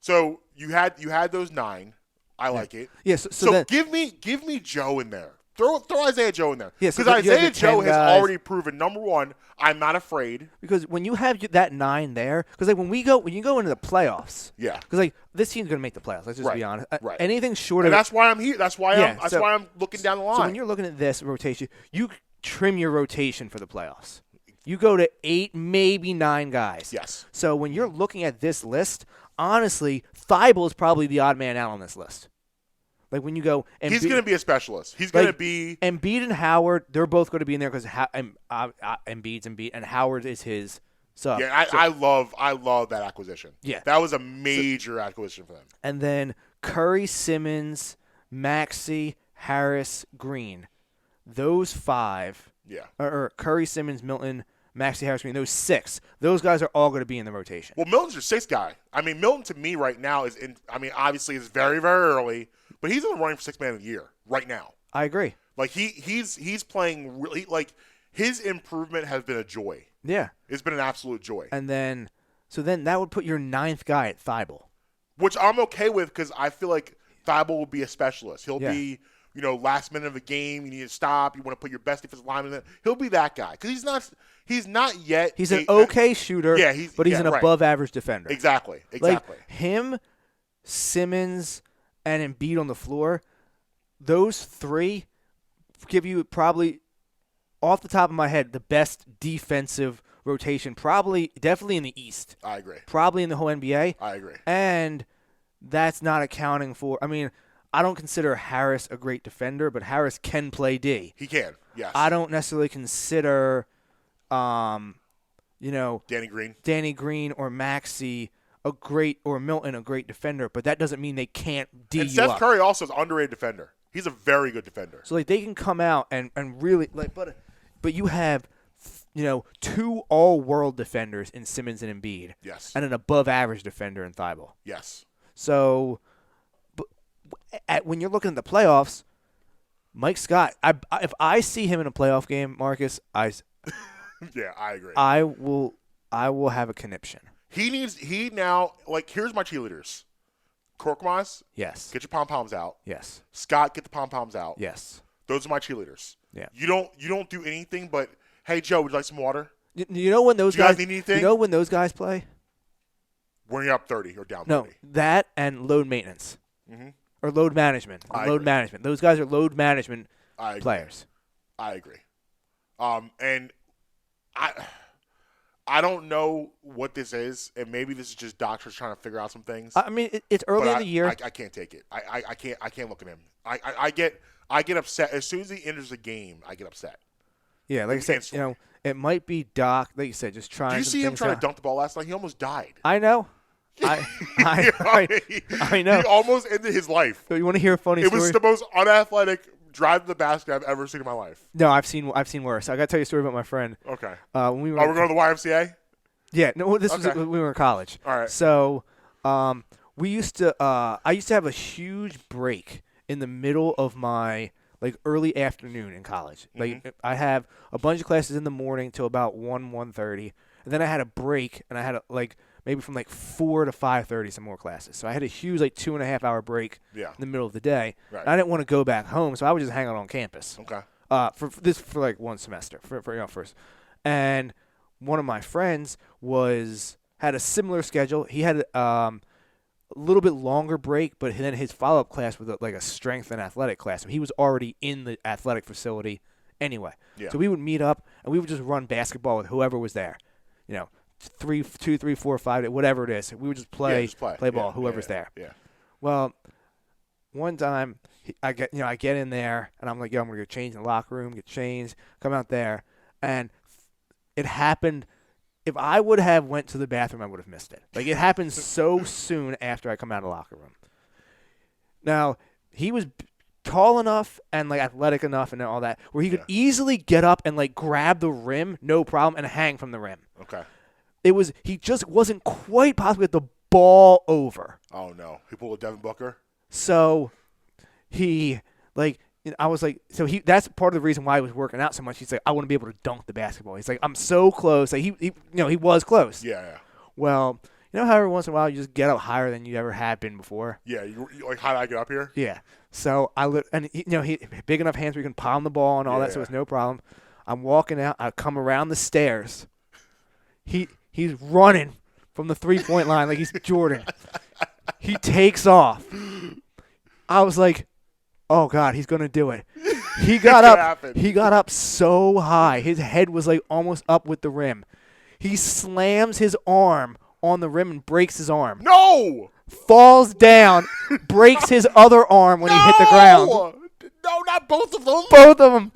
so you had those 9. I like it. Yeah. So then, give me Joe in there. Throw Isaiah Joe in there. Yeah, so because Isaiah Joe has guys. already proven, number one, I'm not afraid. Because when you have that 9 there, because like when you go into the playoffs, yeah, because like this team's gonna make the playoffs. Let's just be honest. Right. Anything short and of that's why I'm here. That's why I'm looking down the line. So when you're looking at this rotation, you trim your rotation for the playoffs. You go to 8, maybe 9 guys. Yes. So when you're looking at this list, honestly, Thibault is probably the odd man out on this list. Like when you go, he's going to be a specialist. He's going to be Embiid and Howard. They're both going to be in there because Embiid's Embiid and Howard is his sub. Yeah, I love that acquisition. Yeah, that was a major acquisition for them. And then Curry, Simmons, Maxey, Harris, Green. Those 5. Yeah. Or Curry, Simmons, Milton, Maxey, Harris, Green. Those 6. Those guys are all going to be in the rotation. Well, Milton's your 6th guy. I mean, Milton to me right now is in. I mean, obviously it's very very early. But he's in the running for 6th man of the year right now. I agree. Like he's playing really like his improvement has been a joy. Yeah, it's been an absolute joy. And then that would put your 9th guy at Thibault, which I'm okay with because I feel like Thibault will be a specialist. He'll be last minute of the game. You need to stop. You want to put your best defensive lineman in. He'll be that guy because he's not yet. He's an okay shooter. Yeah, but he's an above average defender. Exactly. Like him, Simmons, and Embiid on the floor, those 3 give you probably, off the top of my head, the best defensive rotation, definitely in the East. I agree. Probably in the whole NBA. I agree. And that's not accounting for, I mean, I don't consider Harris a great defender, but Harris can play D. He can, yes. I don't necessarily consider, Danny Green or Maxey or Milton a great defender, but that doesn't mean they can't D and you Seth up. Curry also is an underrated defender. He's a very good defender. So like they can come out and really like, but you have 2 all-world defenders in Simmons and Embiid. Yes. And an above-average defender in Thibault. Yes. So, when you're looking at the playoffs, Mike Scott. If I see him in a playoff game, Marcus, Yeah, I agree. I will have a conniption. He now, like, here's my cheerleaders. Korkmaz, Yes. get your pom-poms out. Yes. Scott, get the pom-poms out. Yes. Those are my cheerleaders. Yeah. You don't do anything but, hey, Joe, would you like some water? You know when those Do you guys guys need anything? You know when those guys play? When you're up 30 or down 30. No, that and load maintenance. Mhm. Or load management. I Load agree. management. Those guys are load management I agree. players. I agree. And I don't know what this is, and maybe this is just doctors trying to figure out some things. I mean, it's early but in the year. I can't take it. I can't look at him. I get upset as soon as he enters the game. I get upset. Yeah, like I said, instantly. it might be Doc. Like you said, just trying. Did you some see him things trying out. to dunk the ball last night? He almost died. I know. I know. He almost ended his life. So you want to hear a funny It story? was the most unathletic drive to the basket I've ever seen in my life. No, I've seen worse. I got to tell you a story about my friend. Okay. When we were We're going to the YMCA? Yeah, no, this was Okay. when we were in college. All right. So, we used to. I used to have a huge break in the middle of my early afternoon in college. Like I have a bunch of classes in the morning till about 1:30, and then I had a break, and I had maybe from 4 to 5:30 some more classes. So I had a huge 2.5 hour break in the middle of the day. Right. And I didn't want to go back home, so I would just hang out on campus. Okay. For one semester for first, and one of my friends had a similar schedule. He had a little bit longer break, but then his follow-up class was a strength and athletic class. So he was already in the athletic facility anyway. Yeah. So we would meet up and we would just run basketball with whoever was there. 2, 3, 4, 5, whatever it is. We would just play ball, whoever's there. Yeah. Well, one time I get in there and I'm like, yo, I'm gonna go change in the locker room, get changed, come out there, and it happened. If I would have went to the bathroom, I would have missed it. It happened so soon after I come out of the locker room. Now he was tall enough and athletic enough and all that where he could easily get up and grab the rim, no problem, and hang from the rim. Okay. He just wasn't quite possible to get the ball over. Oh, no. He pulled a Devin Booker? So I was that's part of the reason why he was working out so much. He's like, I want to be able to dunk the basketball. He's like, I'm so close. He was close. Yeah. Well, how every once in a while you just get up higher than you ever had been before. Yeah. You how did I get up here? Yeah. So he big enough hands where you can palm the ball and all that, so it's no problem. I'm walking out. I come around the stairs. He's running from the 3-point line like he's Jordan. He takes off. I was like, oh God, he's gonna do it. He got up. He got up so high. His head was almost up with the rim. He slams his arm on the rim and breaks his arm. No! Falls down, breaks his other arm when he hit the ground. No, not both of them. Both of them.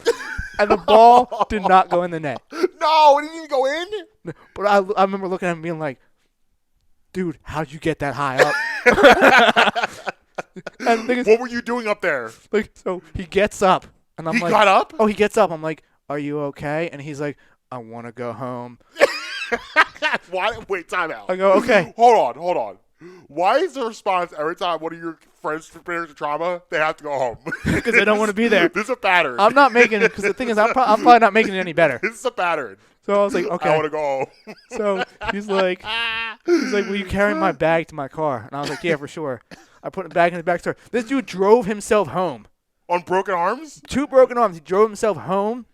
And the ball did not go in the net. No, it didn't even go in? But I remember looking at him being like, dude, how'd you get that high up? And the thing is, what were you doing up there? So he gets up. And I'm He like, got up? Oh, he gets up. I'm like, are you okay? And he's like, I want to go home. Why? Wait, time out. I go, okay. Hold on. Why is the response every time one of your friends experiences trauma, they have to go home? Because they don't want to be there. This is a pattern. I'm not making it, because the thing is, I'm probably not making it any better. This is a pattern. So I was like, okay. I want to go home. So he's like, will you carry my bag to my car? And I was like, yeah, for sure. I put the bag in his back door. This dude drove himself home. On broken arms? 2 broken arms. He drove himself home.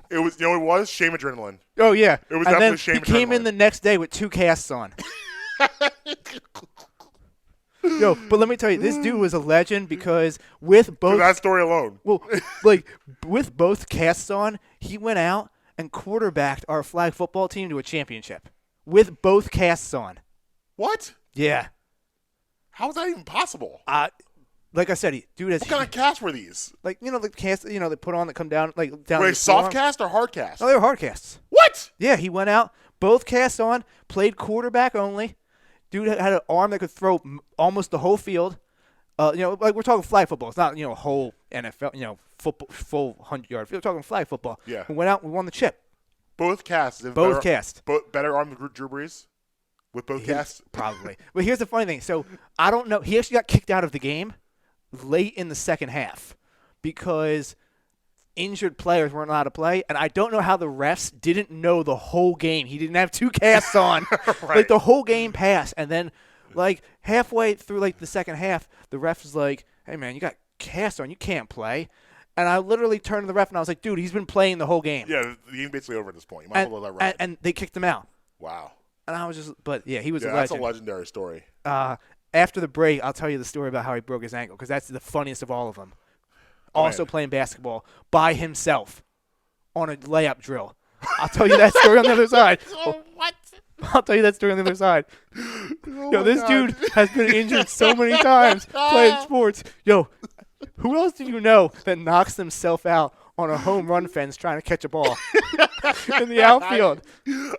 It was, what it was? Shame adrenaline. Oh, yeah. It was and definitely then shame he came in adrenaline. the next day with 2 casts on. Yo, but let me tell you, this dude was a legend because with both For that story alone. Well, with both casts on, he went out and quarterbacked our flag football team to a championship. With both casts on. What? Yeah. How is that even possible? Like I said, dude has What kind of casts were these? the casts, they put on that come down down. Were they the soft forearm. cast or hard cast? No, they were hard casts. What? Yeah, he went out, both casts on, played quarterback only. Dude had an arm that could throw almost the whole field. We're talking flag football. It's not whole NFL. Football, full 100-yard field. We're talking flag football. Yeah. We went out, we won the chip. Both casts. Both casts. Better arm than Drew Brees? With both casts? Probably. But here's the funny thing. So I don't know. He actually got kicked out of the game. late in the second half because injured players weren't allowed to play, and I don't know how the refs didn't know the whole game. He didn't have 2 casts on. Right. Like, the whole game passed, and then, like, halfway through, like, the second half, the ref was like, hey, man, you got casts on. You can't play. And I literally turned to the ref, and I was like, dude, he's been playing the whole game. Yeah, the game's basically over at this point. You might as well let that ride. And they kicked him out. Wow. And I was just – but, yeah, he was a That's legend. a legendary story. After the break, I'll tell you the story about how he broke his ankle because that's the funniest of all of them. Also playing basketball by himself on a layup drill. I'll tell you that story on the other side. What? I'll tell you that story on the other side. Yo, this dude has been injured so many times playing sports. Yo, who else do you know that knocks themselves out on a home run fence trying to catch a ball in the outfield?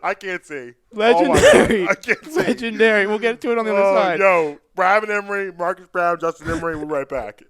I can't see. Legendary. Oh I can't see. Legendary. We'll get to it on the other side. Yo, Brad Emery, Marcus Brown, Justin Emery, we're right back.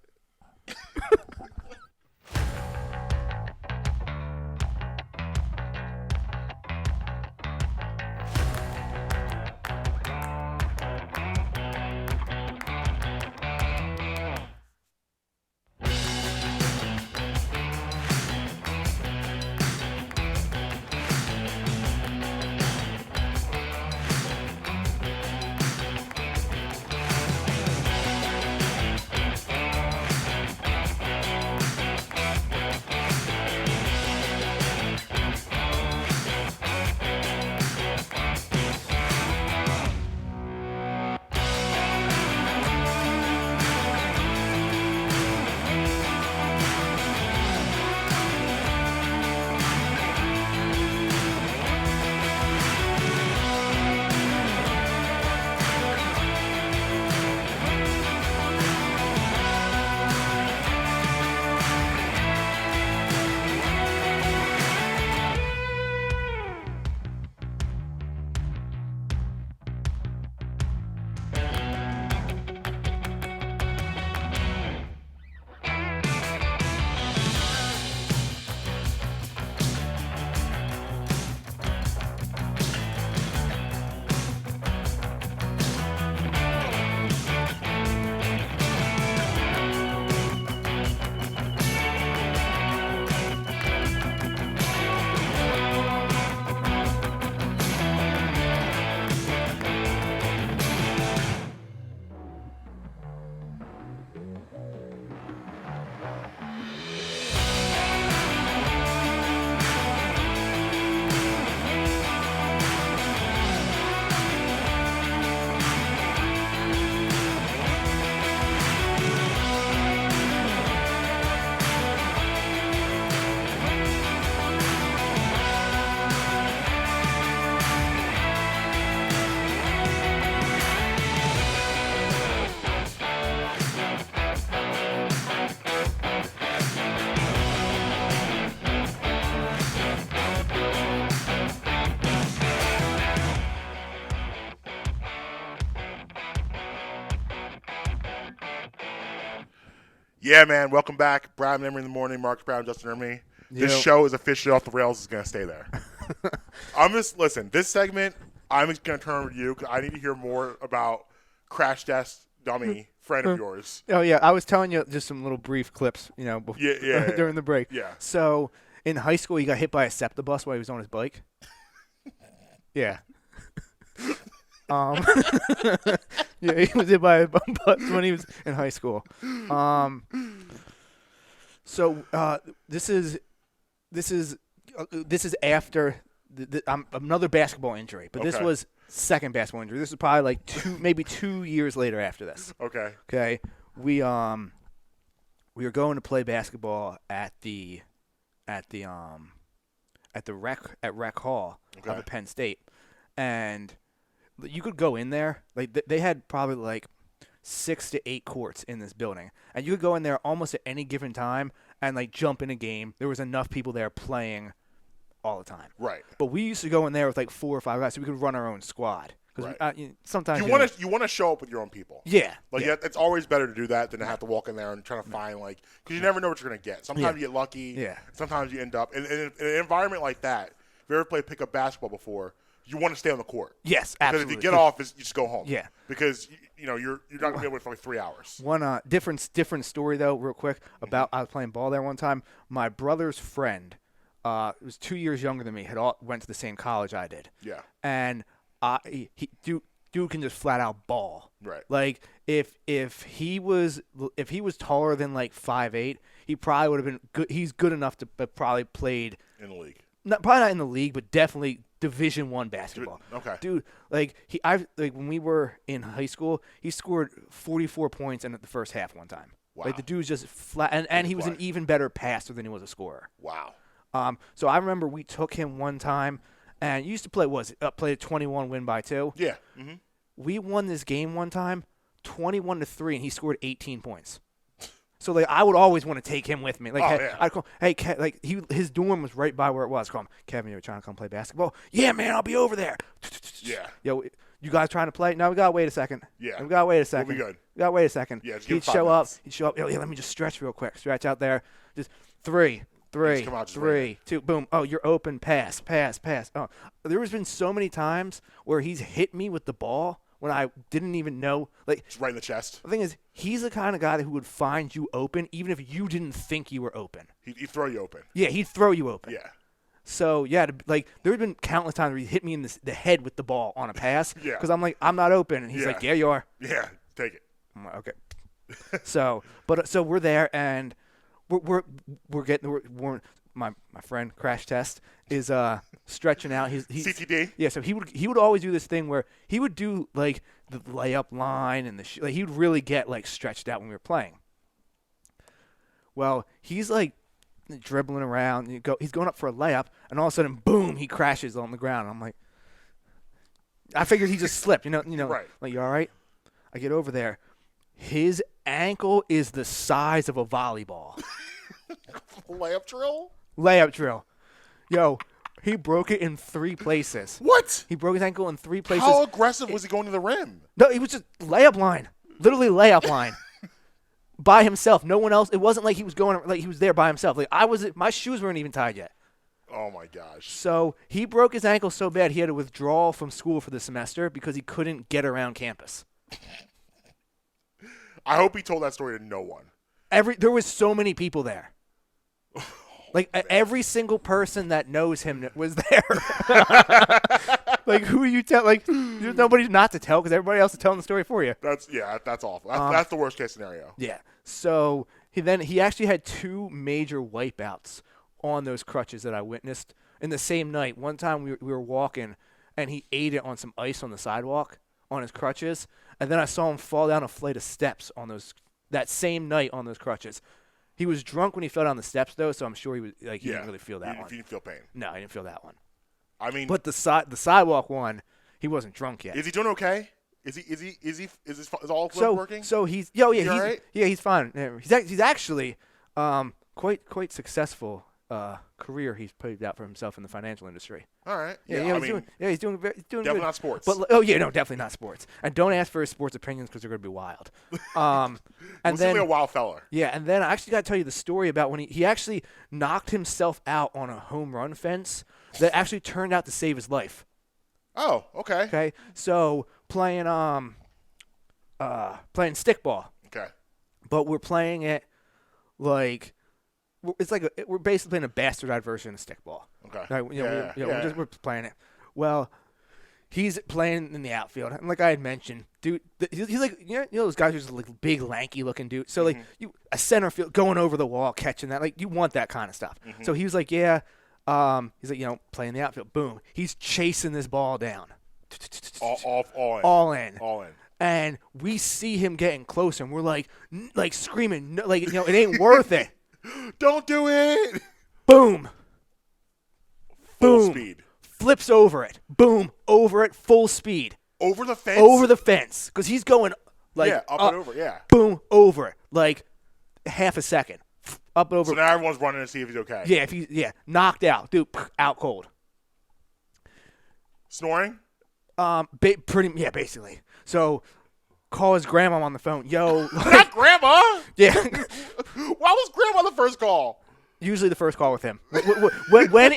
Yeah, man. Welcome back. Brad Emery in the morning. Marcus Brown, Justin Emery. This show is officially off the rails. It's going to stay there. Listen, this segment, I'm just going to turn over to you because I need to hear more about Crash Test Dummy, friend of yours. Oh, yeah. I was telling you just some little brief clips, before, during the break. Yeah. So, in high school, he got hit by a SEPTA bus while he was on his bike. Yeah. Yeah, he was hit by a bus when he was in high school. This is after another basketball injury, but this was second basketball injury. This is probably like maybe 2 years later after this. Okay. Okay. We were going to play basketball at Rec Hall up at Penn State, and you could go in there. Like they had probably like 6 to 8 courts in this building, and you could go in there almost at any given time and like jump in a game. There was enough people there playing all the time. Right. But we used to go in there with like 4 or 5 guys, so we could run our own squad. Because sometimes you want to show up with your own people. Yeah. It's always better to do that than to have to walk in there and try to find because you never know what you're gonna get. Sometimes you get lucky. Yeah. Sometimes you end up in an environment like that. If you ever played pickup basketball before, you want to stay on the court. Yes, because absolutely. if you get off, you just go home. Yeah. Because you're not gonna be able to for like 3 hours. One different story though, real quick about I was playing ball there one time. My brother's friend, was 2 years younger than me, went to the same college I did. Yeah. And dude can just flat out ball. Right. Like if he was taller than like 5'8", he probably would have been good. He's good enough to probably played In the league. probably not in the league, but definitely Division I basketball. Okay. Dude, when we were in high school, he scored 44 points in the first half one time. Wow. Like the dude's just flat, and he was an even better passer than he was a scorer. Wow. So I remember we took him one time, and used to play play a 21 win by 2. Yeah. Mm-hmm. We won this game one time, 21-3, and he scored 18 points. So like I would always want to take him with me. Like I'd call, hey, like his dorm was right by where it was. Call him, Kevin, you're trying to come play basketball? Yeah, man, I'll be over there. Yeah. Yo, you guys trying to play? No, we gotta wait a second. Yeah. We gotta wait a second. We'll be good. We gotta wait a second. Yeah, just give him He'd 5 show minutes. up. He'd show up. Yo, yeah, let me just stretch real quick. Stretch out there. Just 3, come out, just 3, 2, boom. Oh, you're open. Pass. Oh, there has been so many times where he's hit me with the ball when I didn't even know. Like, Just right in the chest. the thing is, he's the kind of guy who would find you open even if you didn't think you were open. He'd throw you open. Yeah, he'd throw you open. Yeah. So, yeah, there have been countless times where he hit me in the head with the ball on a pass. Yeah. Because I'm like, I'm not open. And he's Yeah. like, yeah, you are. Yeah. Take it. I'm like, okay. So we're there, and we're my friend Crash Test is stretching out. He's CTD. Yeah, so he would always do this thing where he would do like the layup line and like he would really get like stretched out when we were playing. Well, he's like dribbling around. He's going up for a layup, and all of a sudden, boom! He crashes on the ground. I'm like, I figured he just slipped. Right. Like, you all right? I get over there. His ankle is the size of a volleyball. Layup drill? Layup drill. Yo, he broke it in 3 places. What? He broke his ankle in 3 places. How aggressive was he going to the rim? No, he was just layup line. Literally layup line. By himself. No one else. It wasn't like he was going like he was there by himself. Like my shoes weren't even tied yet. Oh my gosh. So he broke his ankle so bad he had to withdraw from school for the semester because he couldn't get around campus. I hope he told that story to no one. There was so many people there. Like every single person that knows him was there. Like who you tell? Like there's nobody not to tell because everybody else is telling the story for you. That's awful. That's the worst case scenario. Yeah. So he actually had 2 major wipeouts on those crutches that I witnessed in the same night. One time we were walking and he ate it on some ice on the sidewalk on his crutches, and then I saw him fall down a flight of steps on that same night on those crutches. He was drunk when he fell down the steps though, so I'm sure he didn't really feel that one. He didn't feel pain. No, he didn't feel that one. I mean, But the sidewalk one, he wasn't drunk yet. is he doing okay? Is all working? So he's He all right? he's fine. Yeah, he's actually quite successful career he's put out for himself in the financial industry. All right. He's doing definitely good. not sports. But definitely not sports. And don't ask for his sports opinions because they're going to be wild. And then a wild fella. Yeah, and then I actually got to tell you the story about when he actually knocked himself out on a home run fence that actually turned out to save his life. Oh, okay. Okay, so playing stickball. Okay. But we're playing it like it's like we're basically playing a bastardized version of stickball. Okay. Right? We're playing it. Well, he's playing in the outfield, and like I had mentioned, dude, he's like those guys who's like big, lanky looking dude. So like a center field going over the wall, catching that, like you want that kind of stuff. So he was like, yeah, he's like playing the outfield. Boom, he's chasing this ball down. All in. And we see him getting closer, and we're like screaming, no, like it ain't worth it. Don't do it. Boom. Full speed. Flips over it. Boom. Over it. Full speed. Over the fence? Over the fence. Because he's going like up and over, yeah. Boom. Over it. Like half a second. Up and over. So now everyone's running to see if he's okay. Yeah, knocked out. Dude, out cold. Snoring? Basically. So call his grandma on the phone. Yo. Not grandma. Yeah. Why was grandma the first call? Usually the first call with him. When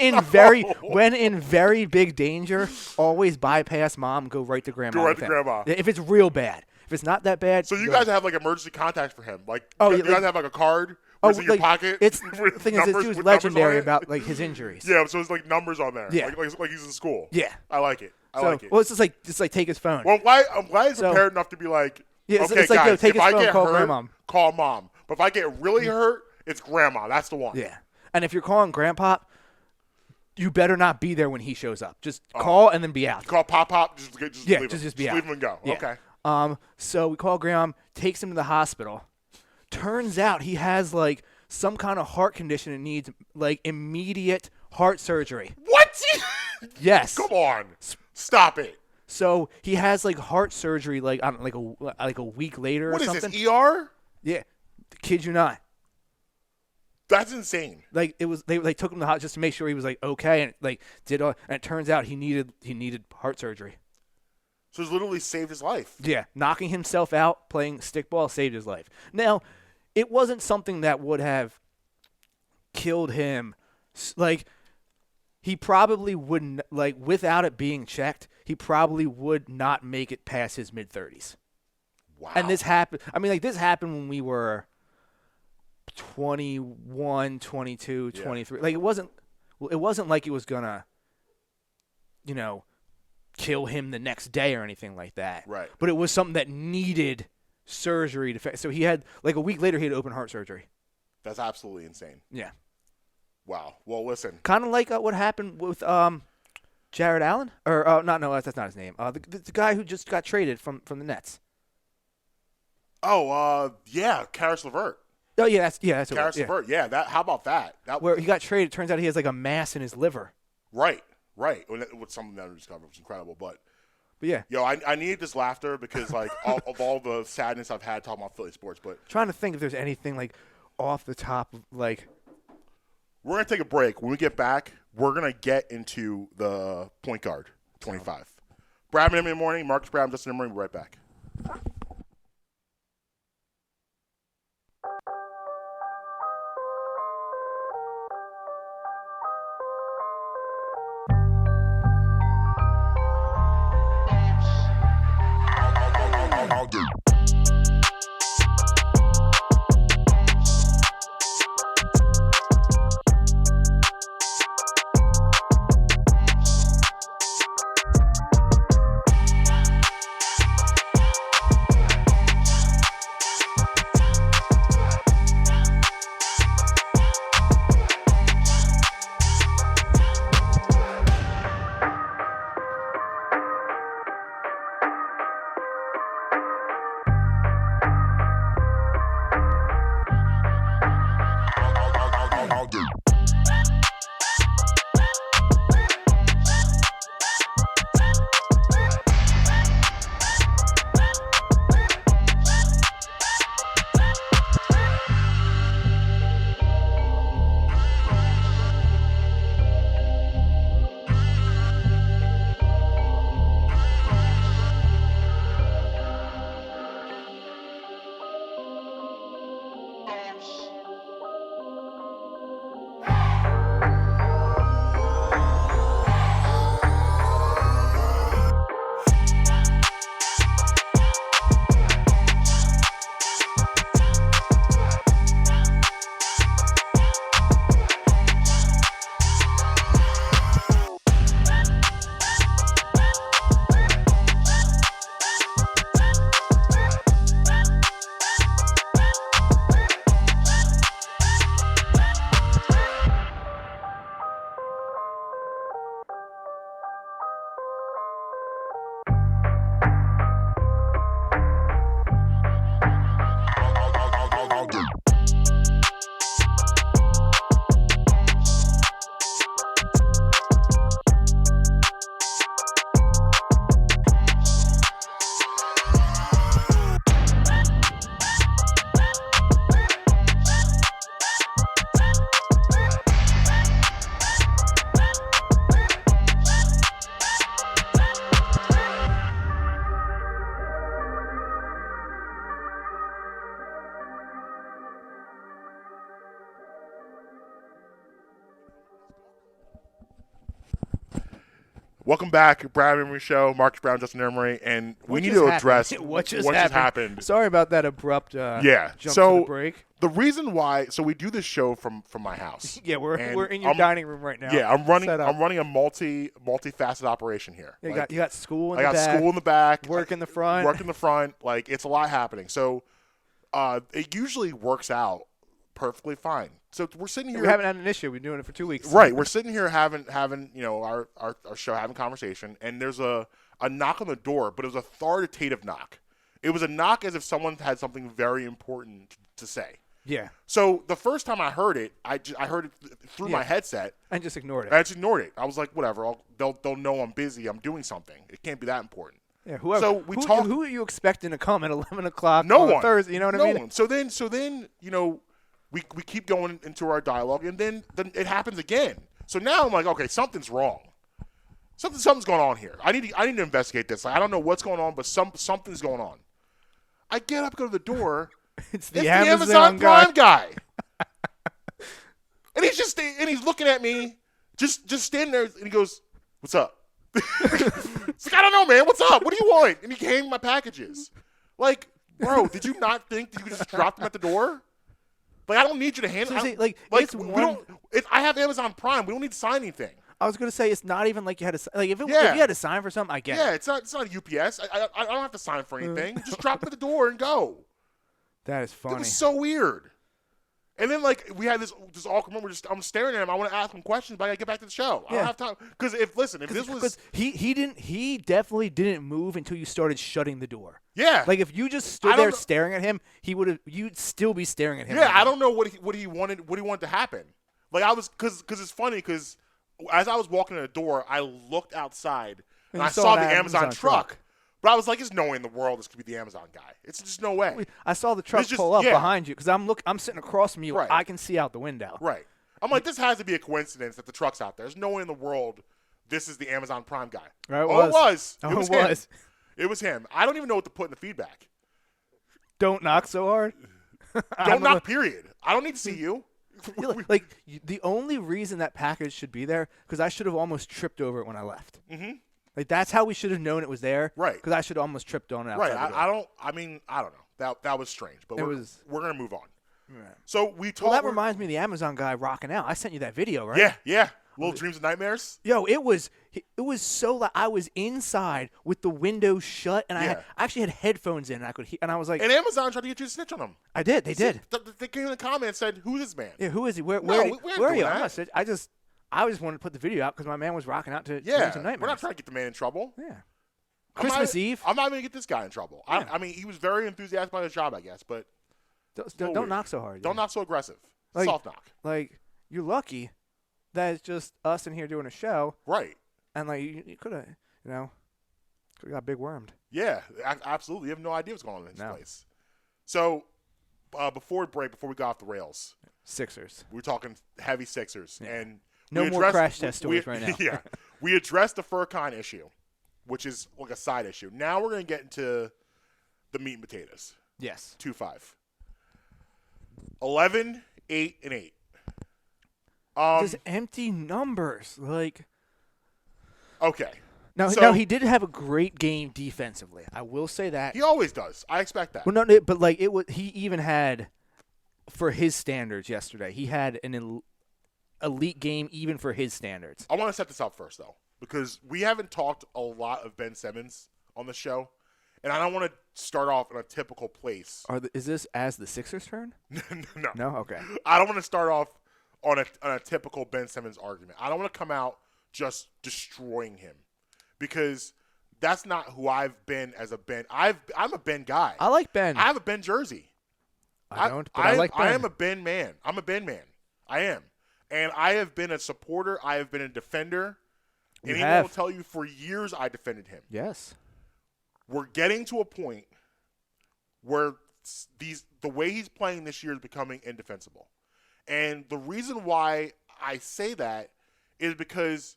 in very big danger, always bypass mom, go right to grandma. Go right with to him. grandma. If it's real bad. If it's not that bad. So you guys have like emergency contacts for him. Like Oh, you yeah, guys have like a card where it's in your pocket. It's with the thing is, this numbers- dude's with numbers on legendary it? about like his injuries. Yeah, so it's like numbers on there. Yeah. Like he's in school. Yeah. I like it. I So, like it. well, it's just like take his phone. Well, I'm glad he's So- prepared enough to be like, Yeah, it's- okay, it's like, guys, yo, take if his I phone, get call hurt, grandma. call mom. But if I get really hurt, it's grandma. That's the one. Yeah. And if you're calling grandpa, you better not be there when he shows up. Just call and then be out. Call Pop. Just leave him. Just be out. Leave him and go. Yeah. Okay. So we call grandma, takes him to the hospital. Turns out he has like some kind of heart condition and needs like immediate heart surgery. What? Yes. Come on. Stop it. So he has like heart surgery like I don't like a week later What or is something. this, ER? Yeah. Kid you not. That's insane. Like it was they took him to the hospital just to make sure he was like okay and like did all, and it turns out he needed heart surgery. So it's literally saved his life. Yeah, knocking himself out playing stickball saved his life. Now, it wasn't something that would have killed him. Like he probably wouldn't like without it being checked, he probably would not make it past his mid-30s. Wow. And this happened. I mean, like this happened when we were 21, 22, 23. Like it wasn't like it was gonna, kill him the next day or anything like that. Right. But it was something that needed surgery to fix. So he had like a week later he had open heart surgery. That's absolutely insane. Yeah. Wow. Well, listen. Kind of like what happened with Jared Allen or no, that's not his name. The guy who just got traded from the Nets. Oh, yeah, Karis LeVert. Oh yeah, that's Karis LeVert. Yeah, how about that? Where he got traded, turns out he has like a mass in his liver. Right. With something that I discovered, it was incredible. But yeah, yo, I need this laughter because like of all the sadness I've had talking about Philly sports. But trying to think if there's anything like off the top of like. We're gonna take a break. When we get back, we're gonna get into the point guard 25. Bradman in the morning, Marques Bradman, Justin in the morning. We're right back. Welcome back, Brad Emery Show. Marques Brown, Justin Emery, and we need to address what just happened. Sorry about that abrupt jump to the break. The reason why, we do this show from my house. Yeah, we're in your dining room right now. Yeah, I'm running a multifaceted operation here. Yeah, you got school in the back. I got school in the back. Work in the front. Work in the front. Like, it's a lot happening. So, it usually works out perfectly fine. So we're sitting here. We haven't had an issue. We've been doing it for 2 weeks. Right. We're sitting here having our show, having conversation, and there's a knock on the door, but it was an authoritative knock. It was a knock as if someone had something very important to say. Yeah. So the first time I heard it, I heard it through my headset. And just ignored it. I just ignored it. I was like, whatever. They'll know I'm busy. I'm doing something. It can't be that important. Yeah. Who are you expecting to come at 11 o'clock on Thursday? You know what I mean? No one. So then we keep going into our dialogue, and then it happens again. So now I'm like, okay, something's wrong. Something's going on here. I need to investigate this. Like, I don't know what's going on, but something's going on. I get up, go to the door. It's the Amazon Prime guy. And he's looking at me, just standing there, and he goes, "What's up?" It's like, I don't know, man. What's up? What do you want? And he gave me my packages. Like, bro, did you not think that you could just drop them at the door? Like, I don't need you to handle it. I have Amazon Prime. We don't need to sign anything. I was gonna say, it's not even like you had to. Like, if you had to sign for something, I get it. Yeah, it's not UPS. I don't have to sign for anything. Just drop it at the door and go. That is funny. It was so weird. And then, like, we had this awkward moment. I'm staring at him. I want to ask him questions, but I got to get back to the show. I don't have time. Because if this was... He definitely didn't move until you started shutting the door. Yeah. Like, if you just stood there staring at him, you'd still be staring at him. Yeah, right I don't know what he wanted to happen. Like, I was... Because it's funny, because as I was walking in the door, I looked outside, and I saw the Amazon truck. But I was like, there's no way in the world this could be the Amazon guy. It's just no way. I saw the truck pull up behind you because I'm sitting across from you. Right. I can see out the window. Right. I'm like, this has to be a coincidence that the truck's out there. There's no way in the world this is the Amazon Prime guy. Right, it was. It was him. It was him. I don't even know what to put in the feedback. Don't knock so hard. Don't knock, period. I don't need to see you. Like, the only reason that package should be there, because I should have almost tripped over it when I left. Mm-hmm. Like, that's how we should have known it was there. Right. Because I should have almost tripped on it outside the door. I don't know. That was strange. But we're going to move on. Right. So we told that reminds me of the Amazon guy rocking out. I sent you that video, right? Yeah. Little dreams and nightmares. Yo, it was so loud. I was inside with the window shut, and I actually had headphones in, and I could hear, and I was like... And Amazon tried to get you to snitch on them. I did. They did. They came in the comments and said, who's this man? Yeah, who is he? Where are you? I just wanted to put the video out because my man was rocking out to Dreams and Nightmares. We're not trying to get the man in trouble. Yeah. Christmas Eve. I'm not going to get this guy in trouble. Yeah. I mean, he was very enthusiastic about his job, I guess, but... Don't knock so hard. Don't knock so aggressive. Like, soft knock. Like, you're lucky that it's just us in here doing a show. Right. And, like, you could have, got big wormed. Yeah, absolutely. You have no idea what's going on in this place. So, before we got off the rails... Sixers. We're talking heavy Sixers. Yeah. And no more crash test stories right now. Yeah. We addressed the Furkan issue, which is like a side issue. Now we're going to get into the meat and potatoes. Yes. 2-5. 11, 8, and 8. Just empty numbers. Like. Okay. Now, he did have a great game defensively. I will say that. He always does. I expect that. Well, no, but like he even had, for his standards yesterday, he had an elite game even for his standards. I want to set this up first, though, because we haven't talked a lot of Ben Simmons on the show, and I don't want to start off in a typical place. Is this as the Sixers' turn? No. No? Okay. I don't want to start off on a typical Ben Simmons argument. I don't want to come out just destroying him, because that's not who I've been as a Ben. I'm a Ben guy. I like Ben. I have a Ben jersey. I don't, but I like Ben. I am a Ben man. I'm a Ben man. I am. And I have been a supporter. I have been a defender. And anyone will tell you for years I defended him. Yes. We're getting to a point where the way he's playing this year is becoming indefensible. And the reason why I say that is because,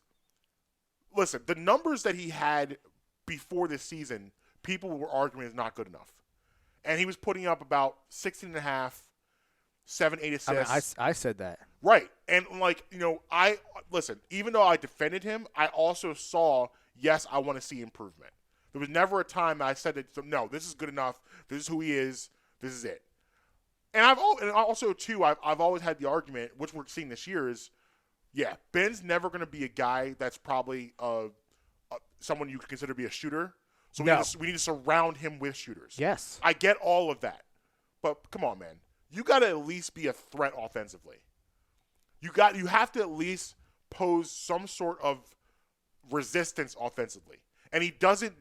listen, the numbers that he had before this season, people were arguing is not good enough. And he was putting up about 16.5, 7, 8 assists. I said that. Right. And, like, listen, even though I defended him, I also saw yes, I want to see improvement. There was never a time that I said that, no, this is good enough. This is who he is. This is it. And I've always had the argument, which we're seeing this year, is, yeah, Ben's never going to be a guy that's probably someone you could consider to be a shooter. So we need to surround him with shooters. Yes. I get all of that. But come on, man. You got to at least be a threat offensively. You have to at least pose some sort of resistance offensively. And he doesn't,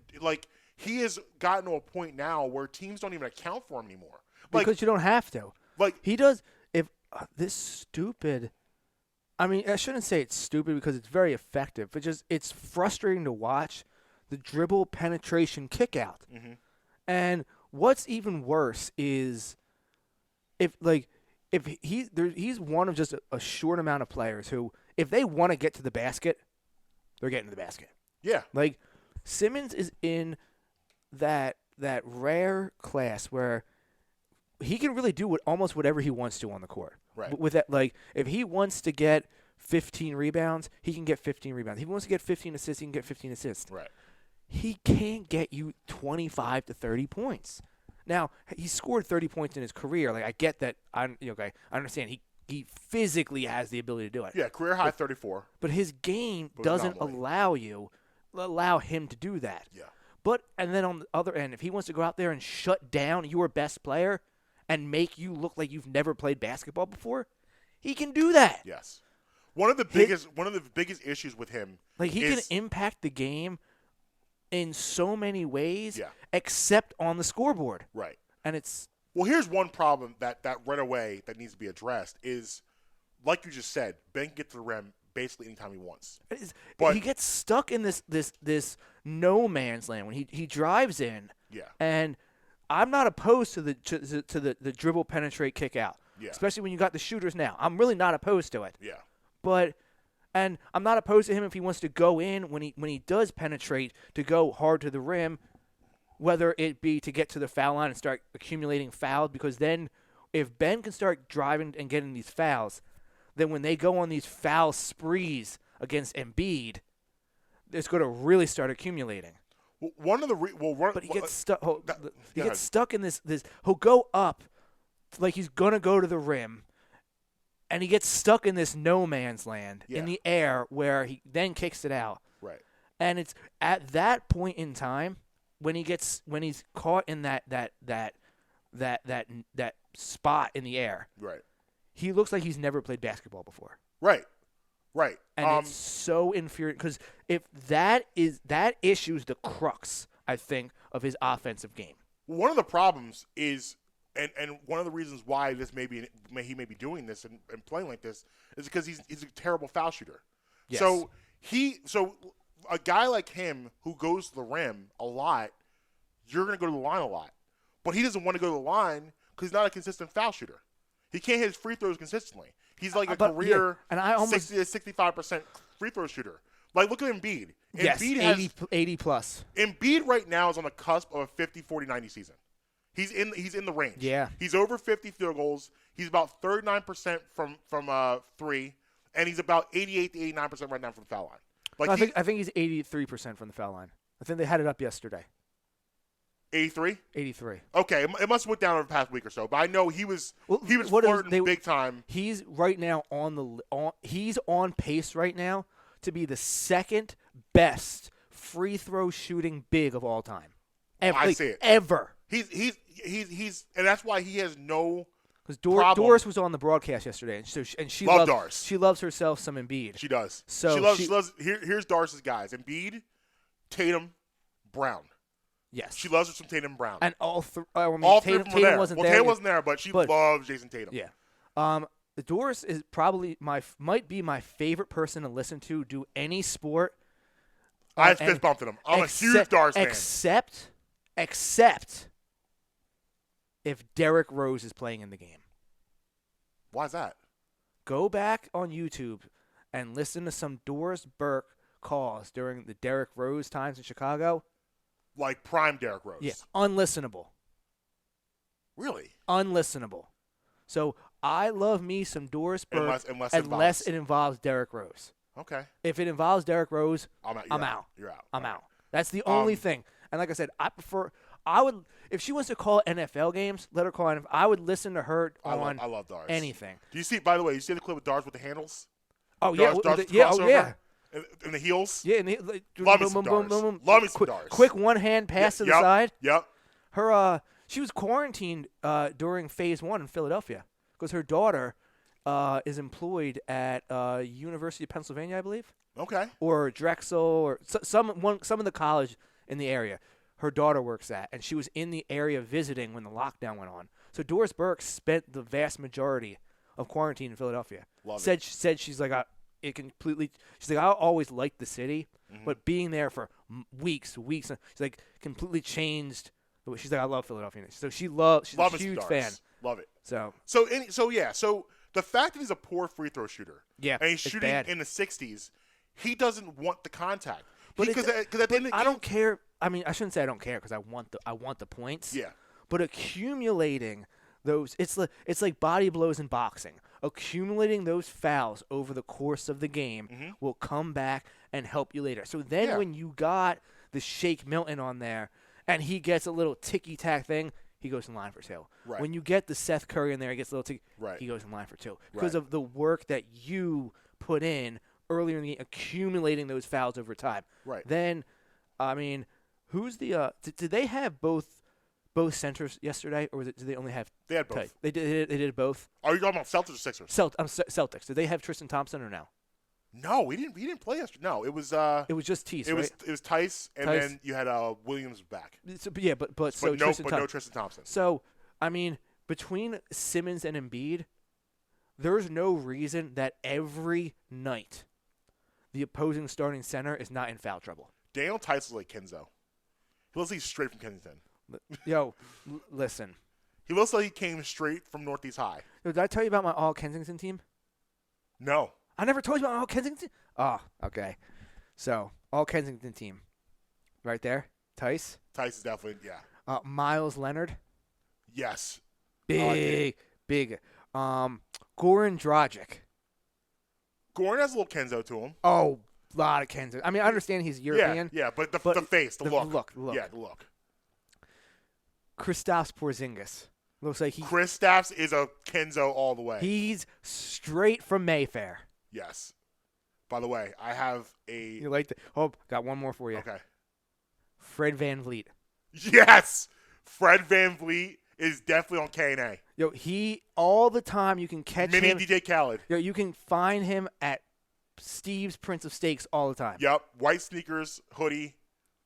he has gotten to a point now where teams don't even account for him anymore. Because you don't have to. He does, if this stupid, I mean, I shouldn't say it's stupid because it's very effective. It's frustrating to watch the dribble penetration kick out. Mm-hmm. And what's even worse is if he's one of just a short amount of players who, if they want to get to the basket, they're getting to the basket. Yeah. Simmons is in that rare class where he can really do almost whatever he wants to on the court. Right. With that, if he wants to get 15 rebounds, he can get 15 rebounds. If he wants to get 15 assists, he can get 15 assists. Right. He can't get you 25 to 30 points. Now, he scored 30 points in his career. I get that. I understand. He physically has the ability to do it. Yeah, career high 34. But his game doesn't allow him to do that. Yeah. And then on the other end, if he wants to go out there and shut down your best player and make you look like you've never played basketball before, he can do that. Yes. One of the biggest issues with him he can impact the game in so many ways, yeah, except on the scoreboard. Right. And it's here's one problem that right away that needs to be addressed is, like you just said, Ben can get to the rim basically anytime he wants. But he gets stuck in this no man's land when he drives in. Yeah. And I'm not opposed to the dribble penetrate kick out. Yeah. Especially when you got the shooters now. I'm really not opposed to it. Yeah. And I'm not opposed to him if he wants to go in when he does penetrate to go hard to the rim, whether it be to get to the foul line and start accumulating fouls, because then if Ben can start driving and getting these fouls, then when they go on these foul sprees against Embiid, it's going to really start accumulating. But he gets stuck. He gets stuck in this. He'll go up like he's going to go to the rim, and he gets stuck in this no man's land in the air where he then kicks it out. Right. And it's at that point in time when he's caught in that spot in the air. Right. He looks like he's never played basketball before. Right. Right. And it's so infuriating because if that issue's the crux, I think, of his offensive game. One of the problems is, and one of the reasons why he may be doing this and playing like this is because he's a terrible foul shooter. Yes. So a guy like him who goes to the rim a lot, you're going to go to the line a lot. But he doesn't want to go to the line because he's not a consistent foul shooter. He can't hit his free throws consistently. He's like a career 60 to 65% free throw shooter. Look at Embiid. Yes, Embiid 80 plus. Embiid right now is on the cusp of a 50, 40, 90 season. He's in the range. Yeah. He's over 50 field goals. He's about 39% from three, and he's about 88 to 89% right now from the foul line. I think he's 83% from the foul line. I think they had it up yesterday. 83? 83. Okay, it must have went down over the past week or so, but I know he was flirting big time. He's right now he's on pace right now to be the second best free throw shooting big of all time. I see it. Ever. He's and that's why he has no. Because Doris was on the broadcast yesterday, and she loves Doris. She loves herself some Embiid. She does. So she loves. Here's Doris's guys: Embiid, Tatum, Brown. Yes. She loves her some Tatum, Brown. And all three Tatum wasn't there. Tatum wasn't there, but she loves Jason Tatum. Yeah. Doris is probably might be my favorite person to listen to do any sport. I fist bumped him. I'm a huge Doris fan. Except if Derrick Rose is playing in the game. Why is that? Go back on YouTube and listen to some Doris Burke calls during the Derrick Rose times in Chicago. Like prime Derrick Rose. Yeah, unlistenable. Really? Unlistenable. So I love me some Doris Burke unless it involves Derrick Rose. Okay. If it involves Derrick Rose, I'm out. I'm out. You're out. I'm All right. out. That's the only thing. And like I said, I would, if she wants to call NFL games, let her call NFL. I would listen to her on I love Dars. anything. Do you see, by the way, you see the clip with Dars with the handles? Oh, Dars, yeah. Dars with the Yeah. crossover? Oh, yeah. And the heels? Yeah. And Love me some Dars. Love me some Dars. Quick one-hand pass to the side. Yep. She was quarantined during Phase 1 in Philadelphia because her daughter is employed at University of Pennsylvania, I believe. Okay. Or Drexel, or some of the college in the area her daughter works at, and she was in the area visiting when the lockdown went on. So Doris Burke spent the vast majority of quarantine in Philadelphia. Said she's like it completely. She's like, I always liked the city, but being there for weeks, she's like completely changed. She's like, I love Philadelphia. So she's a huge fan. Love it. So the fact that he's a poor free throw shooter, and he's shooting bad. in the 60s, he doesn't want the contact. Because at the end of the I game, don't care. I mean, I shouldn't say I don't care because I want the points. Yeah. But accumulating those, it's like body blows in boxing. Accumulating those fouls over the course of the game will come back and help you later. So then when you got the Shake Milton on there and he gets a little ticky-tack thing, he goes in line for 2. Right. When you get the Seth Curry in there, he gets a little ticky, he goes in line for 2. Because of the work that you put in earlier in the game, accumulating those fouls over time. Right. Then, I mean, who's the did they have both centers yesterday, or did they only have? They had both. They did both. Are you talking about Celtics or Sixers? Celtics. Did they have Tristan Thompson or no? No, we didn't. We didn't play yesterday. No, it was. It was just Tease. It right? was Tice, and then you had Williams back. So, yeah, but no Tristan Thompson. So I mean, between Simmons and Embiid, there's no reason that every night the opposing starting center is not in foul trouble. Daniel Tice is like Kenzo. He looks like he's straight from Kensington. Yo, listen. He looks like he came straight from Northeast High. Yo, did I tell you about my All Kensington team? No. I never told you about my All Kensington. Oh, okay. So All Kensington team, right there. Tice. Tice is definitely Miles Leonard. Yes. Big. Goran Dragic. Goran has a little Kenzo to him. Oh, a lot of Kenzo. I mean, I understand he's European. Yeah, but the face, the look. Yeah, the look. Kristaps Porzingis. Looks like Kristaps is a Kenzo all the way. He's straight from Mayfair. Yes. By the way, I have You like that? Oh, got one more for you. Okay. Fred VanVleet. Yes! Fred VanVleet is definitely on K&A. Yo, he, all the time you can catch him. Mini DJ Khaled. Yo, you can find him at Steve's Prince of Steaks all the time. Yep. White sneakers, hoodie.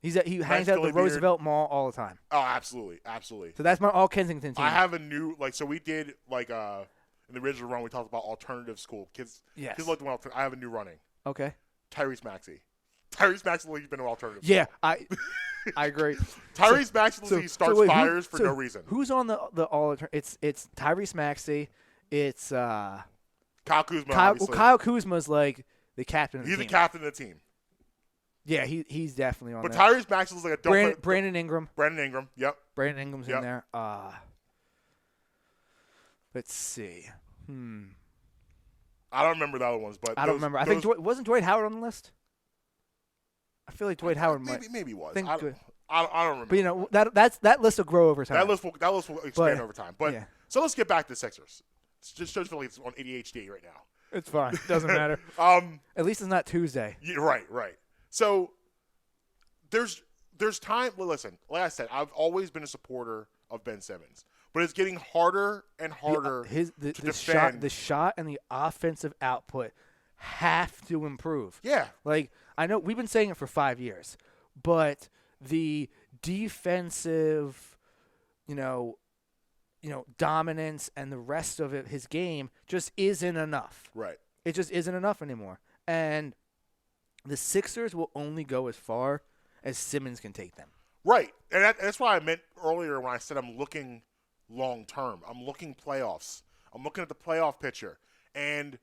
He hangs out at the Roosevelt Mall all the time. Oh, absolutely. Absolutely. So that's my All Kensington team. I have a new, so we did, in the original run, we talked about alternative school. Kids like the one, I have a new running. Okay. Tyrese Maxey. Tyrese Maxey has been an alternative. Yeah, I agree. Tyrese Maxey starts fires for no reason. Who's on the all? It's Tyrese Maxey. It's Kyle Kuzma. Kyle Kuzma's like the captain of the team. He's the captain of the team. Yeah, he's definitely on but there. But Tyrese Maxey is like a Brandon Ingram. Yep. Brandon Ingram's in there. Let's see. I don't remember the other ones, but I don't remember. I think wasn't Dwight Howard on the list? I feel like Dwight Howard maybe was. I don't remember. But you know that list will grow over time. That list will expand over time. But so let's get back to the Sixers. It just shows like it's on ADHD right now. It's fine. It doesn't matter. At least it's not Tuesday. Yeah, right. So there's time. Well, listen, like I said, I've always been a supporter of Ben Simmons, but it's getting harder and harder to defend. The shot and the offensive output have to improve. Yeah. Like, I know we've been saying it for 5 years, but the defensive, dominance and the rest of it, his game just isn't enough. Right. It just isn't enough anymore. And the Sixers will only go as far as Simmons can take them. Right. And that's why I meant earlier when I said I'm looking long term. I'm looking playoffs. I'm looking at the playoff picture. And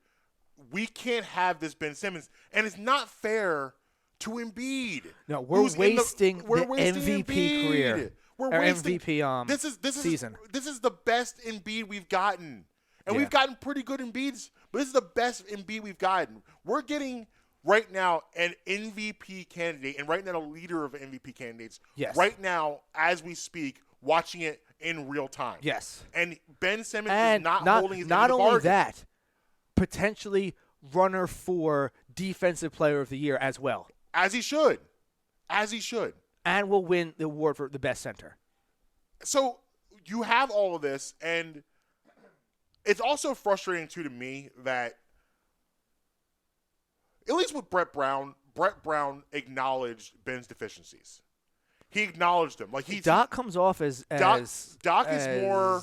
we can't have this Ben Simmons. And it's not fair to Embiid. No, we're wasting the MVP Embiid. career. We're wasting MVP season. This is the best Embiid we've gotten. And we've gotten pretty good Embiids, but this is the best Embiid we've gotten. We're getting right now an MVP candidate, and right now a leader of MVP candidates. Yes. Right now, as we speak, watching it in real time. Yes. And Ben Simmons And is not holding his end not of the only bargain. that, potentially runner for Defensive Player of the Year as well. As he should. As he should. And will win the award for the best center. So you have all of this, and it's also frustrating, too, to me that at least with Brett Brown acknowledged Ben's deficiencies. He acknowledged them. Like Doc comes off as Doc is more.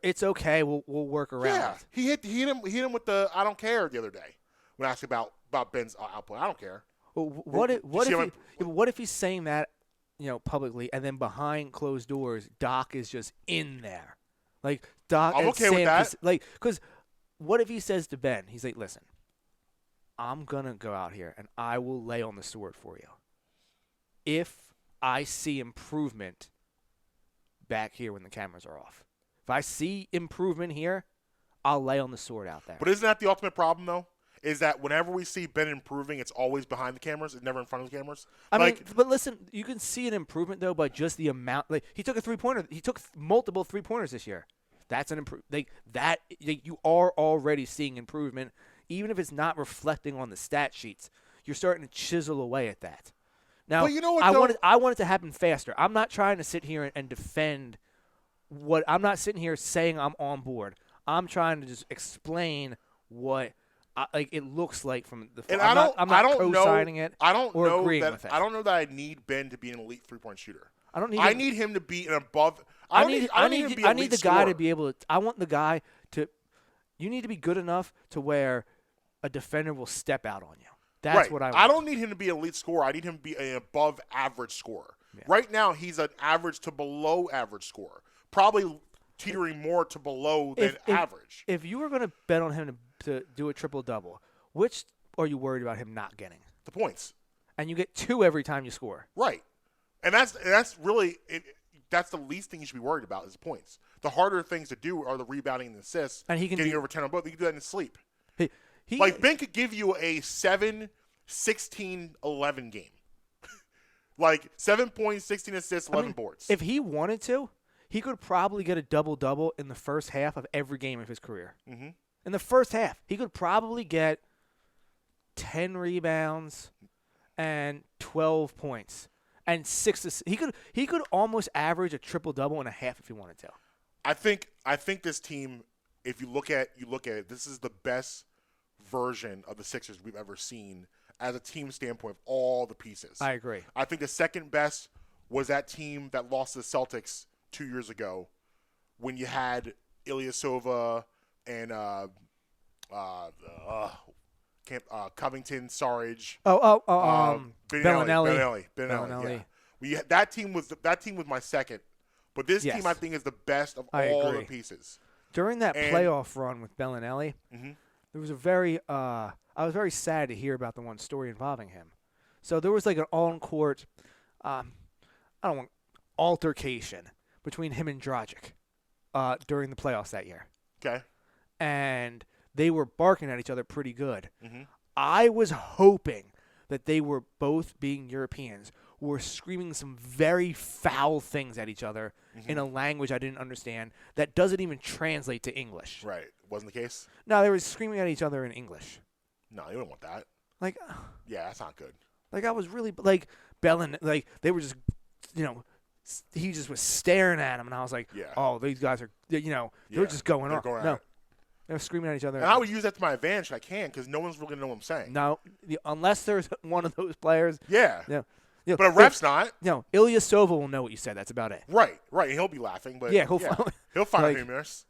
It's okay. We'll work around. Yeah, it. he hit him with the I don't care the other day when asked about Ben's output. I don't care. Well, what if he's saying that, publicly, and then behind closed doors, Doc is just in there, like Doc. I'm okay with that. Because what if he says to Ben, he's like, "Listen, I'm gonna go out here and I will lay on the sword for you. If I see improvement back here when the cameras are off, if I see improvement here, I'll lay on the sword out there." But isn't that the ultimate problem, though? Is that whenever we see Ben improving, it's always behind the cameras. It's never in front of the cameras. I mean, but listen, you can see an improvement, though, by just the amount. Like, he took a three-pointer. He took multiple three-pointers this year. That's an improvement. You are already seeing improvement, even if it's not reflecting on the stat sheets. You're starting to chisel away at that. Now, but you know what, I want it to happen faster. I'm not trying to sit here and defend what – I'm not sitting here saying I'm on board. I'm trying to just explain what – it looks like from the. And I'm not co-signing it. I don't or know agreeing that. with it. I don't know that I need Ben to be an elite 3-point shooter. I need him to be an above. I need the guy to be able to. I want the guy to. You need to be good enough to where a defender will step out on you. That's right. what I want. I don't need him to be an elite scorer. I need him to be an above average scorer. Yeah. Right now, he's an average to below average scorer. Probably teetering more to below than average. If you were going to bet on him to do a triple-double, which are you worried about him not getting? The points. And you get 2 every time you score. Right. And that's really that's the least thing you should be worried about is the points. The harder things to do are the rebounding and the assists. And he can getting over 10 on both. He can do that in his sleep. Ben could give you a 7, 16, 11 game. Like 7 points, 16 assists, 11 boards. If he wanted to, he could probably get a double-double in the first half of every game of his career. Mm-hmm. In the first half, he could probably get 10 rebounds and 12 points and 6 assists. He could almost average a triple-double and a half if he wanted to. I think this team, if you look at it, this is the best version of the Sixers we've ever seen as a team standpoint of all the pieces. I agree. I think the second best was that team that lost to the Celtics 2 years ago when you had Ilyasova and Covington, Sarge. Bellinelli. Yeah. That team was my second, but this team I think is the best of all the pieces. During that playoff run with Bellinelli, mm-hmm. there was a very I was very sad to hear about the one story involving him. So there was like an on-court, altercation between him and Dragic during the playoffs that year. Okay. And they were barking at each other pretty good. Mm-hmm. I was hoping that they were both, being Europeans, were screaming some very foul things at each other mm-hmm. in a language I didn't understand that doesn't even translate to English. Right. Wasn't the case? No, they were screaming at each other in English. No, you don't want that. Like, yeah, that's not good. Like, I was really, like, Bellin, like, they were just, he just was staring at him, and I was like, oh, these guys are, they're just going on. No. They're screaming at each other. And I would use that to my advantage if I can, because no one's really going to know what I'm saying. No, unless there's one of those players. Yeah. But a ref's not. No, Ilyasova will know what you said. That's about it. Right. And he'll be laughing, but he'll find humorous.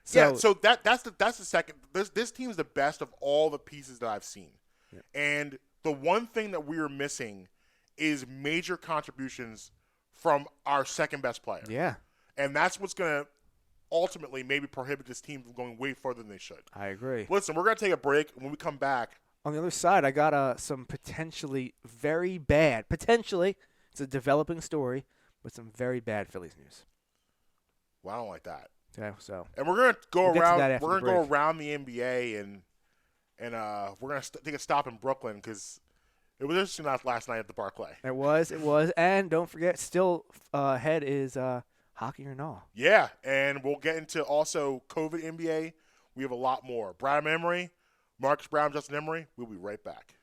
So that's the second. This team's the best of all the pieces that I've seen. Yeah. And the one thing that we are missing is major contributions from our second best player. Yeah. And that's what's going to ultimately maybe prohibit this team from going way further than they should. I agree. Listen, we're going to take a break. When we come back, on the other side, I got some potentially very bad, it's a developing story, but some very bad Phillies news. Well, I don't like that. Yeah, so. And we're going to go around. We're going to go around the NBA And we're going to take a stop in Brooklyn because it was interesting last night at the Barclay. It was. And don't forget, still ahead is Hockey or No. Yeah, and we'll get into also COVID NBA. We have a lot more. Brad Emery, Marques Brown, Justin Emery. We'll be right back.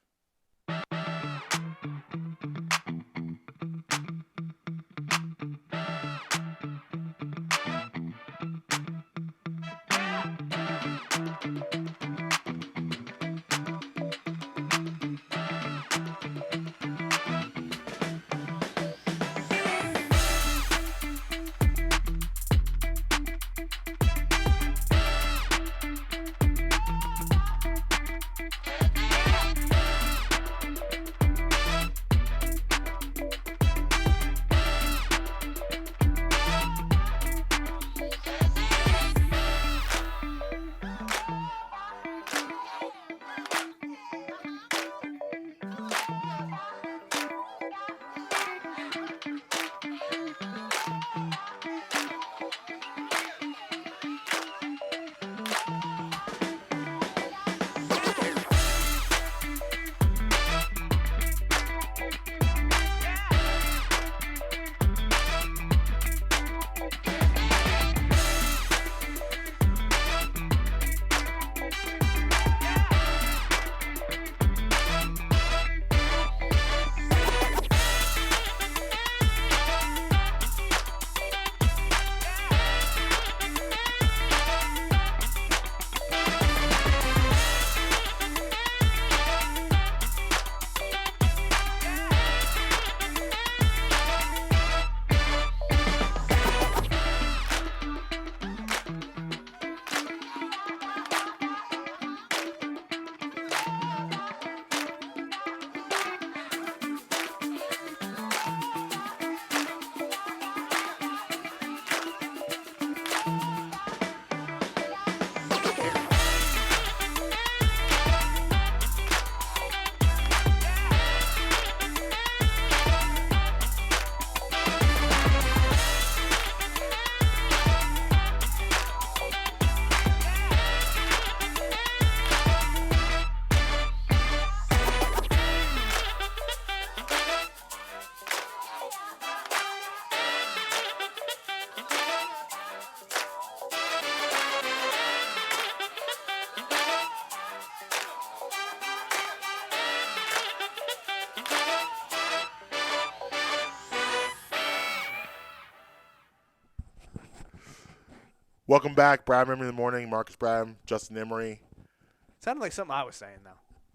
Welcome back. Brad Emery in the morning. Marques Brown, Justin Emery. Sounded like something I was saying, though.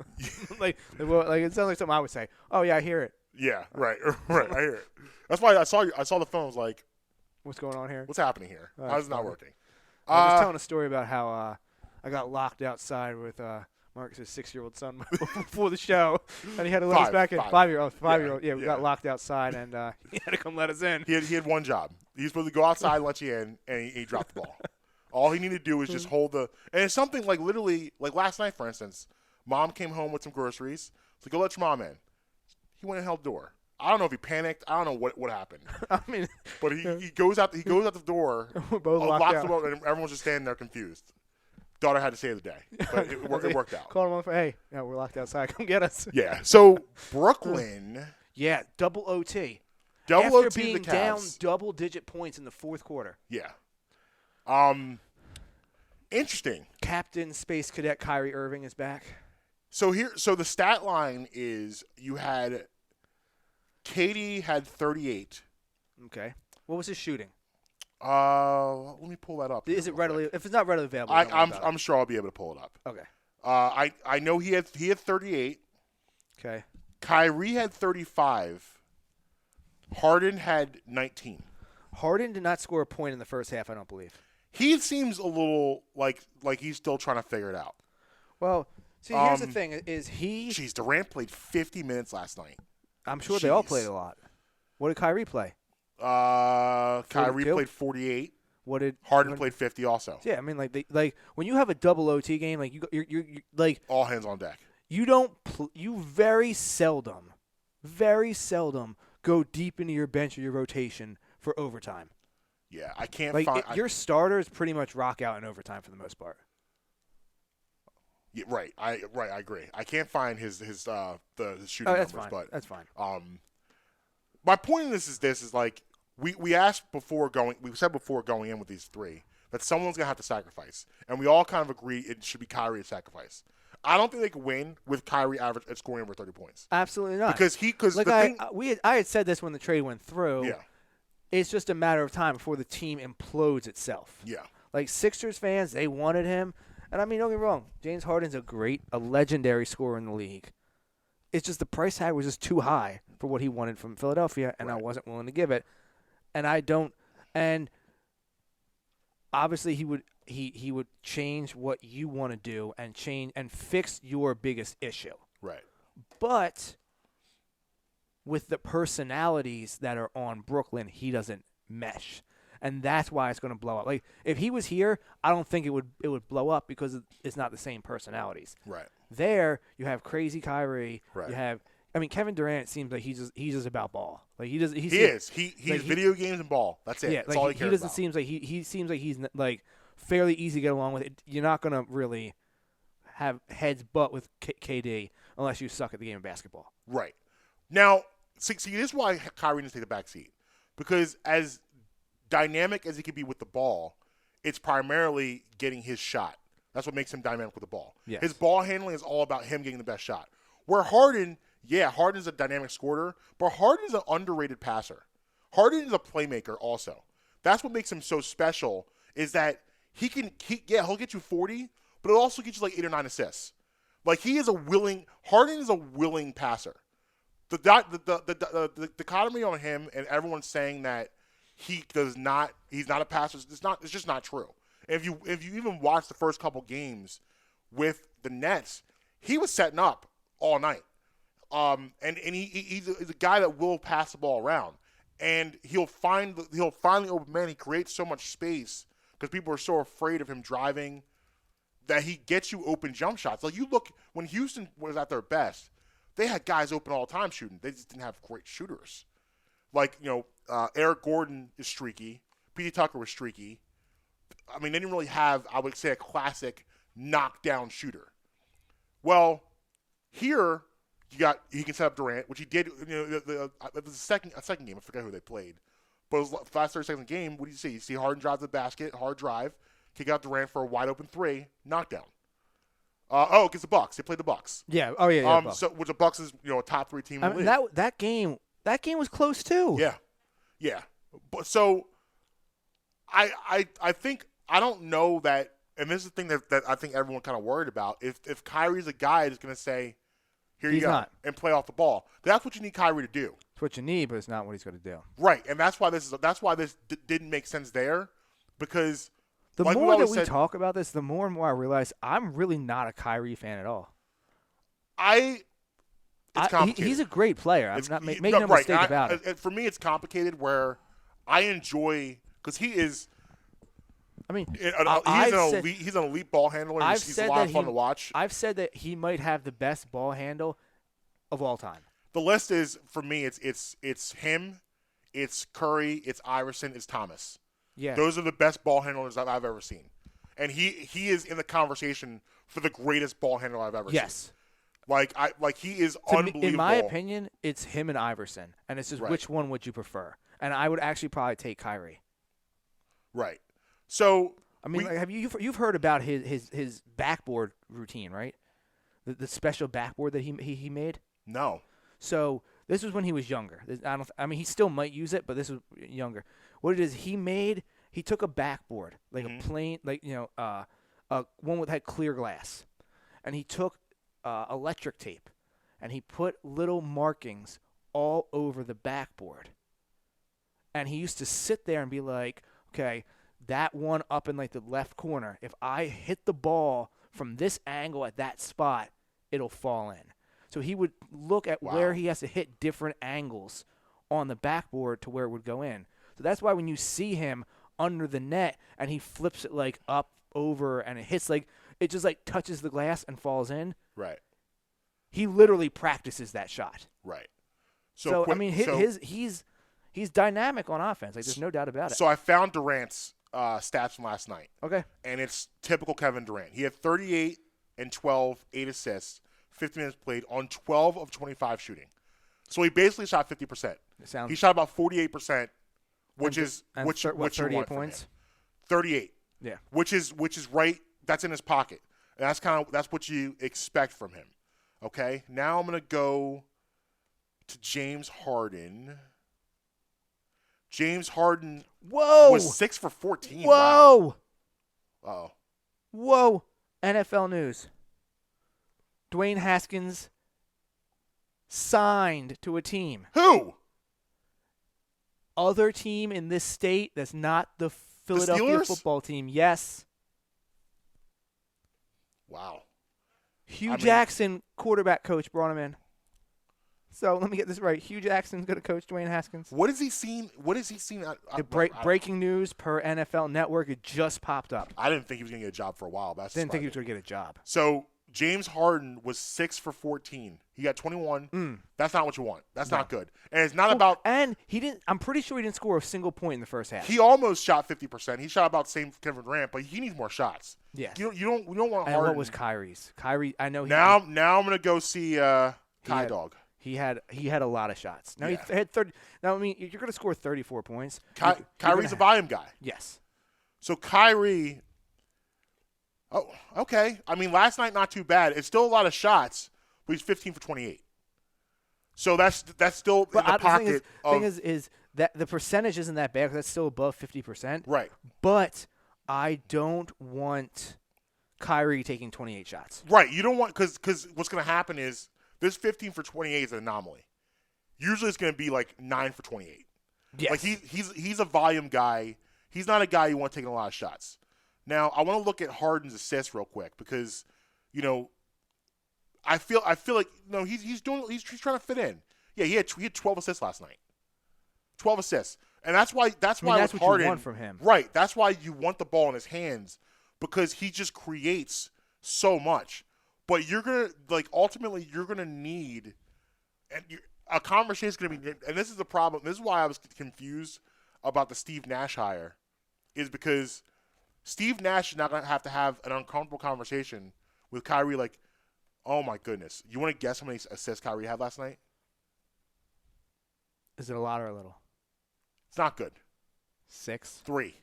like it sounded like something I would say. Oh, yeah, I hear it. Yeah, right. Right, I hear it. That's why I saw the phone. I was like, what's going on here? What's happening here? How's it not working? I was telling a story about how I got locked outside with Marcus' 6-year-old son before the show, and he had to let us back in. 5-year-old. Yeah, we got locked outside, and he had to come let us in. He had one job. He was supposed to go outside, let you in, and he dropped the ball. All he needed to do was just hold the – and it's something like literally – like last night, for instance, Mom came home with some groceries. So go let your mom in. He went and held the door. I don't know if he panicked. I don't know what happened. I mean – but he goes out the door, we're both locks the door, and everyone's just standing there confused. Daughter had to save the day, but it worked out. Called him on for, hey, we're locked outside. Come get us. Yeah. So Brooklyn. Yeah, double OT. Double After OT being the Cavs. down double-digit points in the fourth quarter. Yeah. Interesting. Captain Space Cadet Kyrie Irving is back. So the stat line is you had Katie had 38. Okay. What was his shooting? Let me pull that up. Is it readily? If it's not readily available, I'm sure I'll be able to pull it up. Okay. I know he had 38. Okay. Kyrie had 35. Harden had 19. Harden did not score a point in the first half, I don't believe. He seems a little like he's still trying to figure it out. Well, see, here's the thing: is he? Jeez, Durant played 50 minutes last night. I'm sure they all played a lot. What did Kyrie play? Kyrie played 48. What did Harden played 50 also? Yeah, I mean, like when you have a double OT game, like you're like all hands on deck. You don't. You very seldom go deep into your bench or your rotation for overtime. Yeah, I can't like find your starters pretty much rock out in overtime for the most part. Yeah, right. I agree. I can't find his the shooting Oh, that's numbers, fine. but That's fine. my point in this is like we asked before going. We said before going in with these three that someone's gonna have to sacrifice, and we all kind of agree it should be Kyrie to sacrifice. I don't think they can win with Kyrie scoring over 30 points. Absolutely not. Because like I had said this when the trade went through. Yeah. It's just a matter of time before the team implodes itself. Yeah. Like Sixers fans, they wanted him, and I mean, don't get me wrong, James Harden's a legendary scorer in the league. It's just the price tag was just too high for what he wanted from Philadelphia, and I wasn't willing to give it. And obviously he would change what you want to do and fix your biggest issue. Right. But with the personalities that are on Brooklyn, he doesn't mesh. And that's why it's going to blow up. Like if he was here, I don't think it would blow up because it's not the same personalities. Right. There, you have crazy Kyrie. Right. You have, I mean, Kevin Durant seems like he's just about ball. Like he is. He's video games and ball. That's it. Yeah. That's like all he cares about. Seems like he seems like he's like fairly easy to get along with. You're not going to really have heads butt with KD unless you suck at the game of basketball. Right. Now, see, this is why Kyrie needs to take the back seat. Because as dynamic as he can be with the ball, it's primarily getting his shot. That's what makes him dynamic with the ball. Yes. His ball handling is all about him getting the best shot. Where Harden's a dynamic scorer, but Harden's an underrated passer. Harden is a playmaker also. That's what makes him so special is that he'll get you 40, but it'll also get you like 8 or 9 assists. Like Harden is a willing passer. The dichotomy on him and everyone saying that he's not a passer, it's just not true. If you even watch the first couple games with the Nets, he was setting up all night. And he's a guy that will pass the ball around. And he'll finally open man. He creates so much space because people are so afraid of him driving that he gets you open jump shots. Like you look when Houston was at their best, they had guys open all the time shooting. They just didn't have great shooters. Like, Eric Gordon is streaky. P.J. Tucker was streaky. I mean, they didn't really have, I would say, a classic knockdown shooter. Well, here he can set up Durant, which he did. It was a second game. I forget who they played, but it was last 30 seconds game. What do you see? You see Harden drive the basket, hard drive, kick out Durant for a wide open 3, knockdown. Against the Bucks. They played the Bucks. Yeah. Oh yeah. So which the Bucks is a top 3 team in the league. That game was close too. Yeah. But so I think I don't know that, and this is the thing that I think everyone kind of worried about. If Kyrie's a guy that's going to say, "Here you go," and play off the ball, that's what you need Kyrie to do. It's what you need, but it's not what he's going to do. Right, and that's why this didn't make sense there, because the like more that we talk about this, the more and more I realize I'm really not a Kyrie fan at all. It's complicated. He's a great player. I'm not making no mistake about it. For me, it's complicated where I enjoy because he is. I mean, he's an elite ball handler. He's a lot of fun to watch. I've said that he might have the best ball handle of all time. The list is for me. It's him, it's Curry, it's Iverson, it's Thomas. Yeah, those are the best ball handlers I've ever seen, and he is in the conversation for the greatest ball handler I've ever seen. Yes. He is unbelievable. In my opinion, it's him and Iverson, and it's just which one would you prefer? And I would actually probably take Kyrie. Right. So I mean, have you've heard about his backboard routine, right? The special backboard that he made. No. So this was when he was younger. I mean, he still might use it, but this was younger. What it is, he took a backboard like a plain, one that had clear glass, and he took electric tape, and he put little markings all over the backboard. And he used to sit there and be like, okay, that one up in like the left corner, if I hit the ball from this angle at that spot, it'll fall in. So he would look at where he has to hit different angles on the backboard to where it would go in. So that's why when you see him under the net and he flips it like up over and it hits like it just like touches the glass and falls in. Right. He literally practices that shot. Right. So I mean, he's dynamic on offense. Like there's no doubt about it. So I found Durant's stats from last night. Okay. And it's typical Kevin Durant. He had 38, and 12, 8 assists, 50 minutes played on 12 of 25 shooting. So he basically shot 50%. He shot about 48%, which is 38 points. 38. Yeah. Which is right. That's in his pocket. And that's what you expect from him. Okay? Now I'm going to go to James Harden. James Harden was 6 for 14. Whoa. Wow. Uh-oh. Whoa. NFL news. Dwayne Haskins signed to a team. Who? Other team in this state that's not the Philadelphia football team. Yes. Wow. Hugh Jackson, quarterback coach, brought him in. So let me get this right. Hugh Jackson's going to coach Dwayne Haskins. What has he seen? Breaking news per NFL Network. It just popped up. I didn't think he was going to get a job for a while. Didn't think he was going to get a job. So James Harden was 6 for 14. He got 21. That's not what you want. That's not good. And it's not about. And he didn't. I'm pretty sure he didn't score a single point in the first half. He almost shot 50%. He shot about the same Kevin Durant, but he needs more shots. Yeah. We don't want Harden. And what was Kyrie's? I know. Now I'm going to go see Kai Dog. He had a lot of shots. Now he had 30. Now I mean, you're going to score 34 points. Kyrie's a volume guy. Yes. So Kyrie. Oh, okay. I mean, last night not too bad. It's still a lot of shots, but he's 15 for 28. So that's still in the pocket. The thing is that the percentage isn't that bad because that's still above 50%. Right. But I don't want Kyrie taking 28 shots. Right. You don't want because what's going to happen is this 15 for 28 is an anomaly. Usually it's going to be like 9 for 28. Yes. Like he's a volume guy. He's not a guy you want taking a lot of shots. Now, I want to look at Harden's assists real quick because, I feel like he's trying to fit in. Yeah, he had 12 assists last night. 12 assists. And that's why that's with what Harden, you want from him. Right. That's why you want the ball in his hands because he just creates so much. But ultimately you're going to need a conversation is going to be, and this is the problem. This is why I was confused about the Steve Nash hire is because Steve Nash is not going to have an uncomfortable conversation with Kyrie like, oh, my goodness. You want to guess how many assists Kyrie had last night? Is it a lot or a little? It's not good. 6? 3.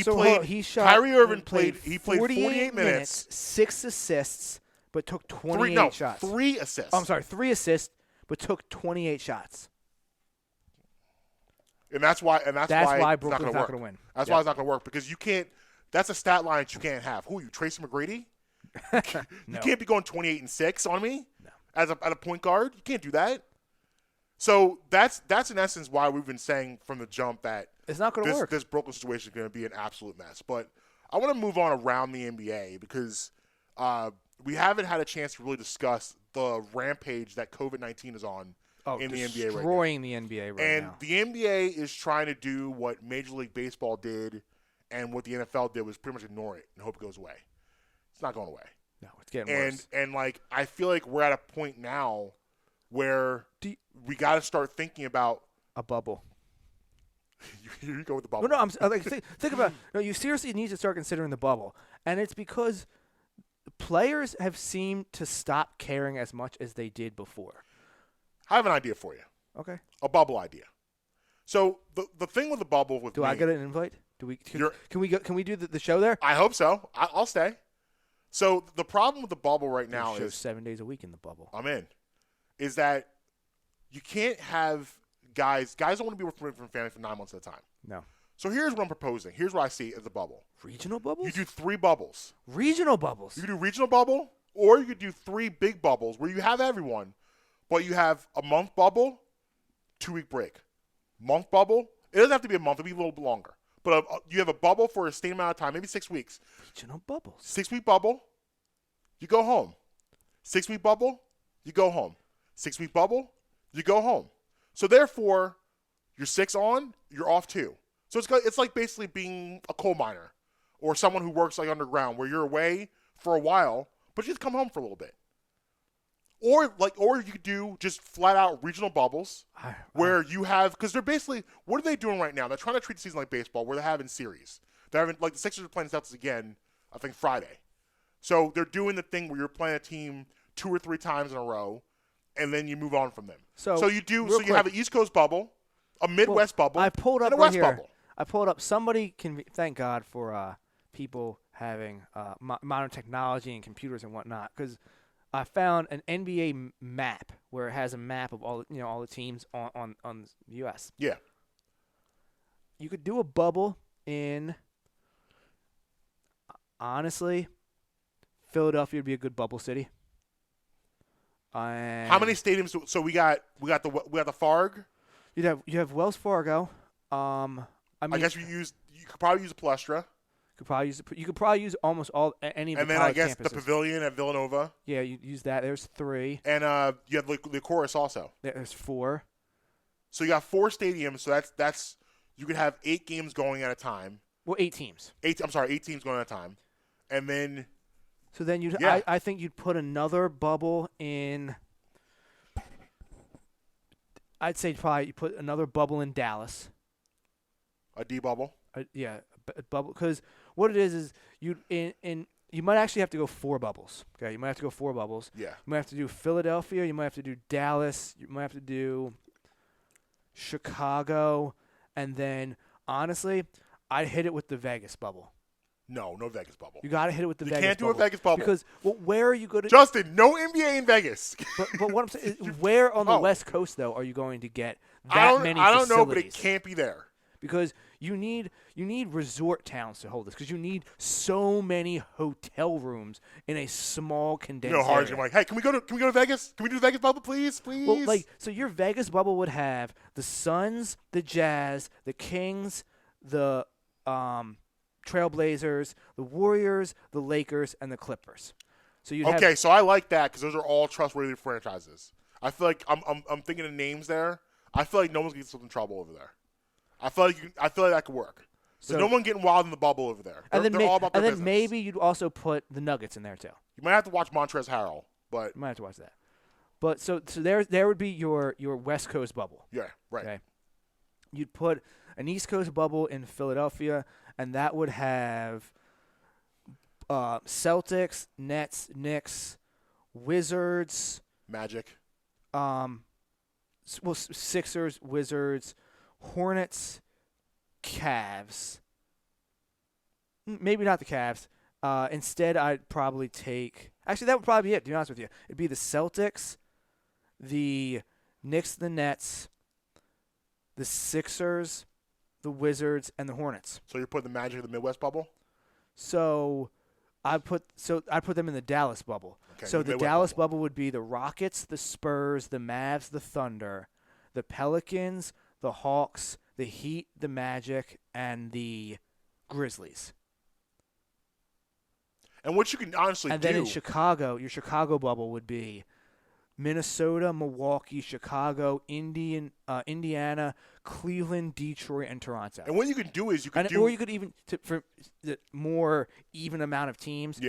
Kyrie Irving played 48 minutes. 6 assists, but took 28 shots. 3 assists. Oh, I'm sorry, 3 assists, but took 28 shots. And that's why Brooklyn's not going to win. That's why it's not going to work because you can't. That's a stat line that you can't have. Who are you, Tracy McGrady? You can't be going 28 and 6 on me. No. As a point guard, you can't do that. So that's in essence why we've been saying from the jump that it's not going to work. This Brooklyn situation is going to be an absolute mess. But I want to move on around the NBA because we haven't had a chance to really discuss the rampage that COVID-19 is on. In the NBA right now. Destroying the NBA right now. And the NBA is trying to do what Major League Baseball did and what the NFL did was pretty much ignore it and hope it goes away. It's not going away. No, it's getting worse. And I feel like we're at a point now where we got to start thinking about a bubble. You go with the bubble. No, think about it. No, you seriously need to start considering the bubble. And it's because players have seemed to stop caring as much as they did before. I have an idea for you. Okay. A bubble idea. So the thing with the bubble with I get an invite? Can we do the show there? I hope so. I'll stay. So the problem with the bubble right now is 7 days a week in the bubble. I'm in. Is that you can't have guys don't want to be with from family for 9 months at a time. No. So here's what I'm proposing. Here's what I see as a bubble. Regional bubbles? You do 3 bubbles. Regional bubbles. You can do regional bubble, or you could do 3 big bubbles where you have everyone. But you have a month bubble, 2-week break. Month bubble. It doesn't have to be a month. It'll be a little bit longer. But you have a bubble for a sustained amount of time, maybe 6 weeks. Regional bubbles. 6-week bubble, you go home. 6-week bubble, you go home. 6-week bubble, you go home. So therefore, you're 6 on, you're off 2. So it's like basically being a coal miner or someone who works like underground where you're away for a while, but you just come home for a little bit. Or you could do just flat out regional bubbles where you have, because they're basically, what are they doing right now? They're trying to treat the season like baseball where they're having series. They're having, like the Sixers are playing the Celtics again, I think Friday. So they're doing the thing where you're playing a team 2 or 3 times in a row, and then you move on from them. So you do. So you have an East Coast bubble, a Midwest bubble, I pulled up and a right West here. bubble. I pulled up. Somebody can thank God for people having modern technology and computers and whatnot, because I found an NBA map where it has a map of all the teams on the U.S. Yeah. You could do a bubble in. Honestly, Philadelphia would be a good bubble city. How many stadiums? So we got the Farg. You have Wells Fargo. I guess you could probably use a Palestra. You could probably use almost any of the college campuses. And then I guess the Pavilion at Villanova. Yeah, you use that. There's 3. And you have the Chorus also. There's 4. So you got 4 stadiums. So that's you could have 8 games going at a time. Well, 8 teams. 8 teams going at a time, and then. So then I think you'd put another bubble in. I'd say probably you put another bubble in Dallas. A D bubble. A bubble, because what it is you might actually have to go 4 bubbles. Okay, you might have to go 4 bubbles. Yeah. You might have to do Philadelphia. You might have to do Dallas. You might have to do Chicago, and then honestly, I'd hit it with the Vegas bubble. No Vegas bubble. You got to hit it with the Vegas bubble. You can't do a Vegas bubble. Because where are you going to... Justin, no NBA in Vegas. But what I'm saying is, where on the West Coast, though, are you going to get that many facilities? I don't know, but it can't be there. Because you need resort towns to hold this. Because you need so many hotel rooms in a small condensed area. You're like, hey, can we go to Vegas? Can we do the Vegas bubble, please? Well, so your Vegas bubble would have the Suns, the Jazz, the Kings, the Trailblazers, the Warriors, the Lakers, and the Clippers. So so I like that because those are all trustworthy franchises. I feel like I'm thinking of names there. I feel like no one's getting in trouble over there. I feel like that could work. So no one getting wild in the bubble over there. They're all about their business. And then maybe you'd also put the Nuggets in there too. You might have to watch Montrezl Harrell, but you might have to watch that. But so there would be your West Coast bubble. Yeah, right. Okay. You'd put an East Coast bubble in Philadelphia, and that would have Celtics, Nets, Knicks, Wizards, Magic. Sixers, Wizards, Hornets, Cavs. Maybe not the Cavs. Instead, I'd probably take... Actually, that would probably be it, to be honest with you. It'd be the Celtics, the Knicks, the Nets, the Sixers, the Wizards, and the Hornets. So you're putting the Magic in the Midwest bubble? So I'd put them in the Dallas bubble. Okay, so the Dallas bubble would be the Rockets, the Spurs, the Mavs, the Thunder, the Pelicans, the Hawks, the Heat, the Magic, and the Grizzlies. And what you can honestly do... And then in Chicago, your Chicago bubble would be Minnesota, Milwaukee, Chicago, Indiana, Cleveland, Detroit, and Toronto. And what you can do is or you could even, for the more even amount of teams,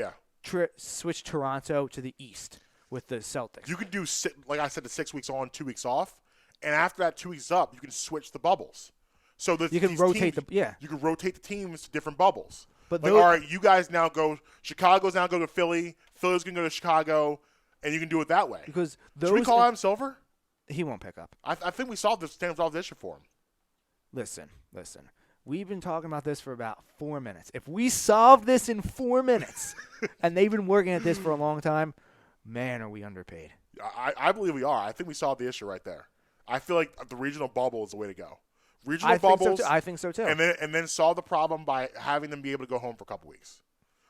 switch Toronto to the East with the Celtics. You could do, like I said, the 6 weeks on, 2 weeks off. And after that 2 weeks up, you can switch the bubbles. So you can rotate You can rotate the teams to different bubbles. But all right, you guys now go. Chicago's now go to Philly. Philly's gonna go to Chicago, and you can do it that way. Because should we call Adam Silver? He won't pick up. I think we solved this issue for him. Listen. We've been talking about this for about 4 minutes. If we solve this in 4 minutes, and they've been working at this for a long time, man, are we underpaid? I believe we are. I think we solved the issue right there. I feel like the regional bubble is the way to go. Regional bubbles. I think so too. And then solve the problem by having them be able to go home for a couple weeks.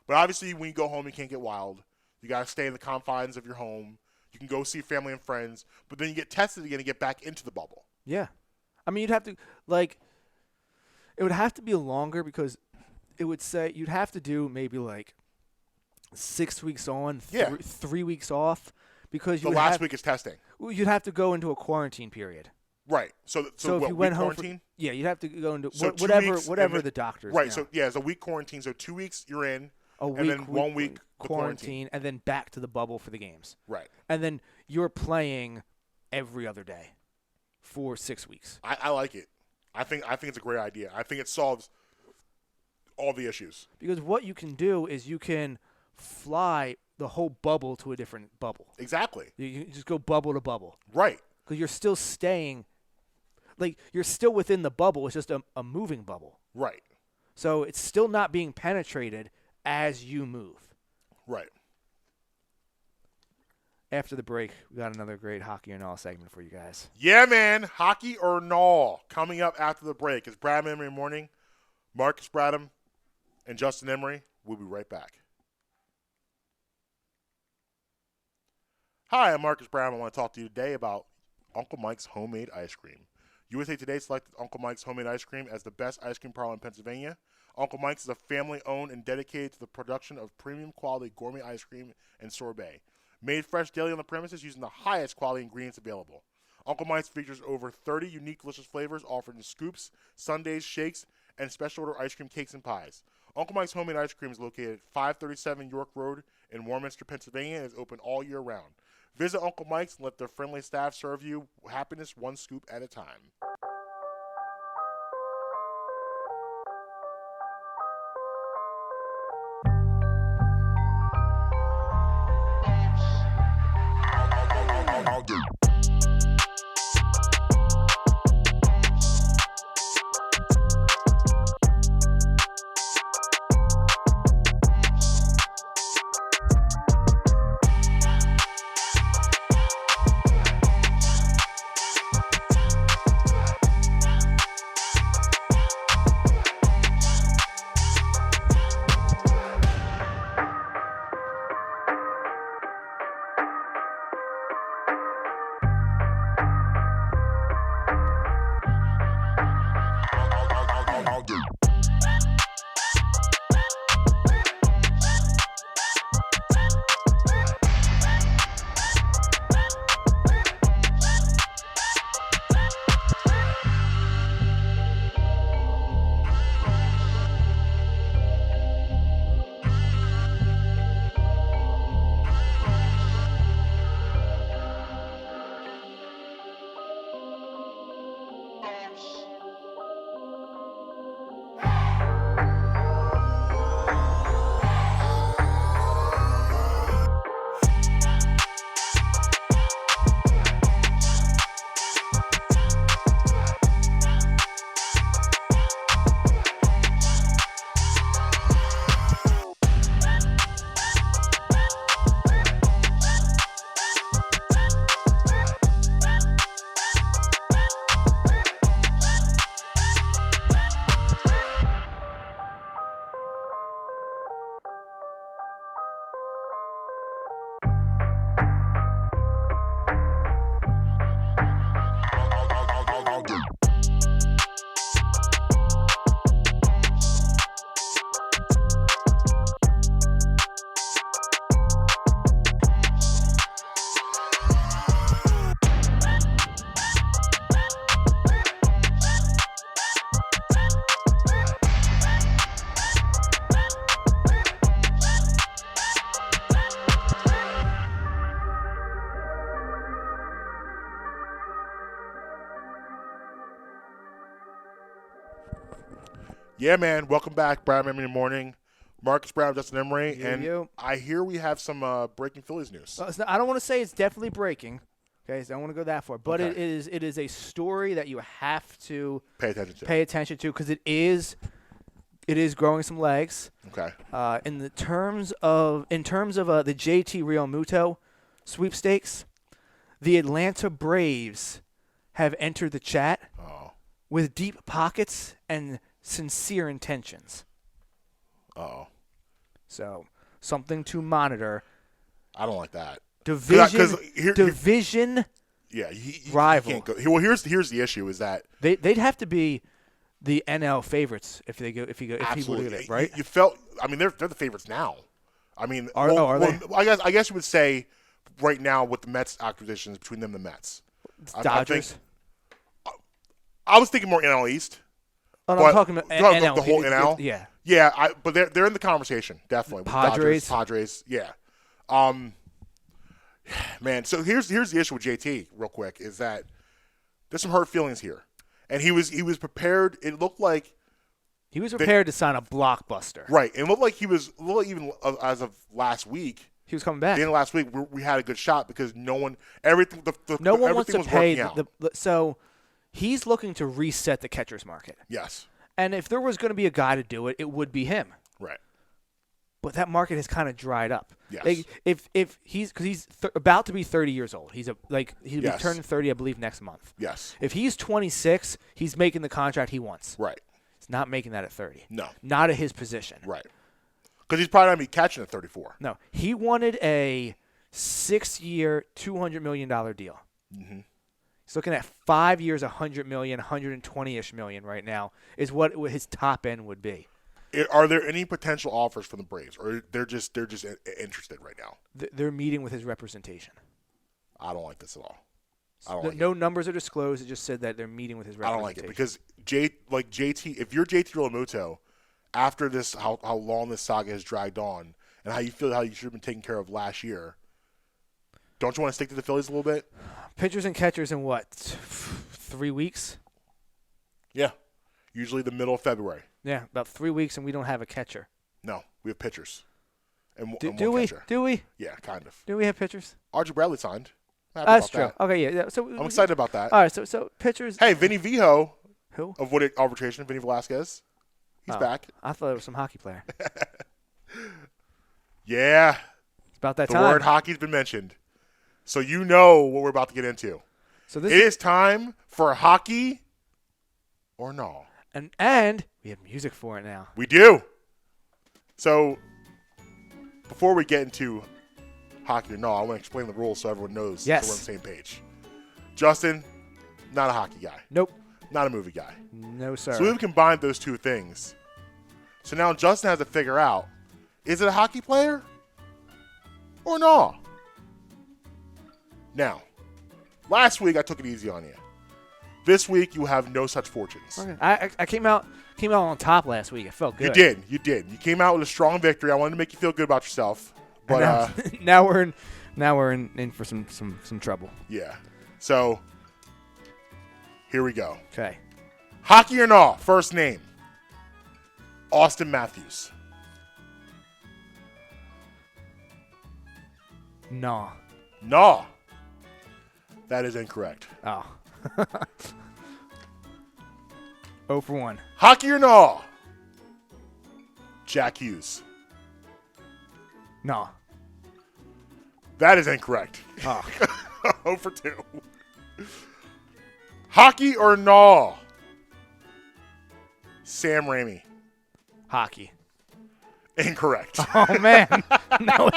But obviously, when you go home, you can't get wild. You got to stay in the confines of your home. You can go see family and friends, but then you get tested again and get back into the bubble. Yeah. I mean, you'd have to, it would have to be longer because it would say you'd have to do maybe 6 weeks on, 3 weeks off because the last week is testing. You'd have to go into a quarantine period. Right. So if what, you went home quarantine? you'd have to go into whatever the doctors. Right. So it's a week quarantine. So 2 weeks you're in, and then 1 week quarantine, and then back to the bubble for the games. Right. And then you're playing every other day for 6 weeks. I like it. I think it's a great idea. I think it solves all the issues. Because what you can do is you can fly the whole bubble to a different bubble. Exactly. You just go bubble to bubble. Right. Because you're still staying, like, you're still within the bubble. It's just a moving bubble. Right. So it's still not being penetrated as you move. Right. After the break, we got another great hockey and all segment for you guys. Yeah, man. Hockey or null coming up after the break. It's Brad Emery Morning, Marcus Bradham, and Justin Emery. We'll be right back. Hi, I'm Marcus Bradham. I want to talk to you today about Uncle Mike's Homemade Ice Cream. USA Today selected Uncle Mike's Homemade Ice Cream as the best ice cream parlor in Pennsylvania. Uncle Mike's is a family-owned and dedicated to the production of premium quality gourmet ice cream and sorbet. Made fresh daily on the premises using the highest quality ingredients available. Uncle Mike's features over 30 unique delicious flavors offered in scoops, sundaes, shakes, and special order ice cream cakes and pies. Uncle Mike's Homemade Ice Cream is located at 537 York Road in Warminster, Pennsylvania, and is open all year round. Visit Uncle Mike's and let their friendly staff serve you happiness one scoop at a time. Yeah, man. Welcome back, Brad Emery Morning. Marcus Brown, Justin Emery, and I hear we have some breaking Phillies news. I don't want to say it's definitely breaking. Okay, so I don't want to go that far, but it is a story that you have to pay attention to because it is growing some legs. Okay. In terms of the JT Realmuto sweepstakes, the Atlanta Braves have entered the chat with deep pockets and sincere intentions. So, something to monitor. I don't like that. Division yeah, rival. He can't go. Well, here's the issue is that they'd have to be the NL favorites if he would do that, right? You felt. I mean, they're the favorites now. I mean, are they? I guess you would say right now with the Mets acquisitions between them and the Mets. Dodgers. I was thinking more NL East. Oh, no, I'm talking about NL. The whole NL. Yeah. Yeah, but they're in the conversation definitely. Padres. Padres. Yeah. Man, so here's the issue with JT real quick is that there's some hurt feelings here, and he was prepared. It looked like He was prepared to sign a blockbuster. Right. And it looked like even as of last week. He was coming back. The end of last week, we had a good shot because no one wants to was pay. working out. So he's looking to reset the catcher's market. Yes. And if there was going to be a guy to do it, it would be him. Right. But that market has kind of dried up. Yes. Like, if he's about to be 30 years old. He'll be turning 30, I believe, next month. Yes. If he's 26, he's making the contract he wants. Right. He's not making that at 30. No. Not at his position. Right. Because he's probably not going to be catching at 34. No. He wanted a 6-year, $200 million deal. Mm-hmm. He's looking at 5 years, $100 million, 120-ish million right now is what his top end would be. Are there any potential offers from the Braves, or they're just interested right now? They're meeting with his representation. I don't like this at all. No numbers are disclosed. It just said that they're meeting with his I representation. don't like it because JT, if you're JT Realmuto, after this, how long this saga has dragged on, and how you feel how you should have been taken care of last year, don't you want to stick to the Phillies a little bit? Pitchers and catchers in what, 3 weeks? Yeah, usually the middle of February. Yeah, about 3 weeks, and we don't have a catcher. No, we have pitchers. And Do one we? catcher. Do we? Yeah, kind of. Do we have pitchers? Archie Bradley signed. That's true. Okay, yeah. So I'm excited about that. All right, so pitchers. Hey, Vinny Vijo. Who? Of Wooded Arbitration, Vinny Velasquez. He's back. I thought it was some hockey player. Yeah. It's about that the time. The word hockey's been mentioned. So you know what we're about to get into. So it is time for hockey or no. And we have music for it now. We do. So before we get into hockey or no, I want to explain the rules so everyone knows yes. so we're on the same page. Justin, not a hockey guy. Nope. Not a movie guy. No, sir. So we've combined those two things. So now Justin has to figure out, is it a hockey player or no? Now, last week I took it easy on you. This week you have no such fortunes. Okay. I came out on top last week. It felt good. You did. You came out with a strong victory. I wanted to make you feel good about yourself. But now we're in for some trouble. Yeah. So here we go. Okay. Hockey or no? First name. Austin Matthews. No. No. That is incorrect. Oh. 0 for 1. Hockey or no? Jack Hughes. No. That is incorrect. Oh. 0 for 2. Hockey or no? Sam Raimi. Hockey. Incorrect. Oh, man. No.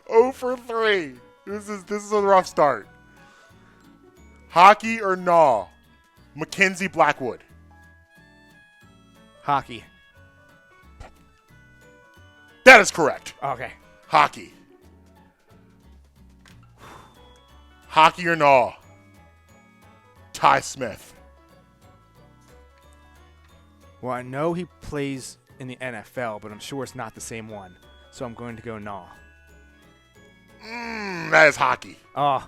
0 for 3. This is a rough start. Hockey or no? Mackenzie Blackwood. Hockey. That is correct. Okay. Hockey. Hockey or no? Ty Smith. Well, I know he plays in the NFL, but I'm sure it's not the same one. So I'm going to go no. That is hockey. Oh.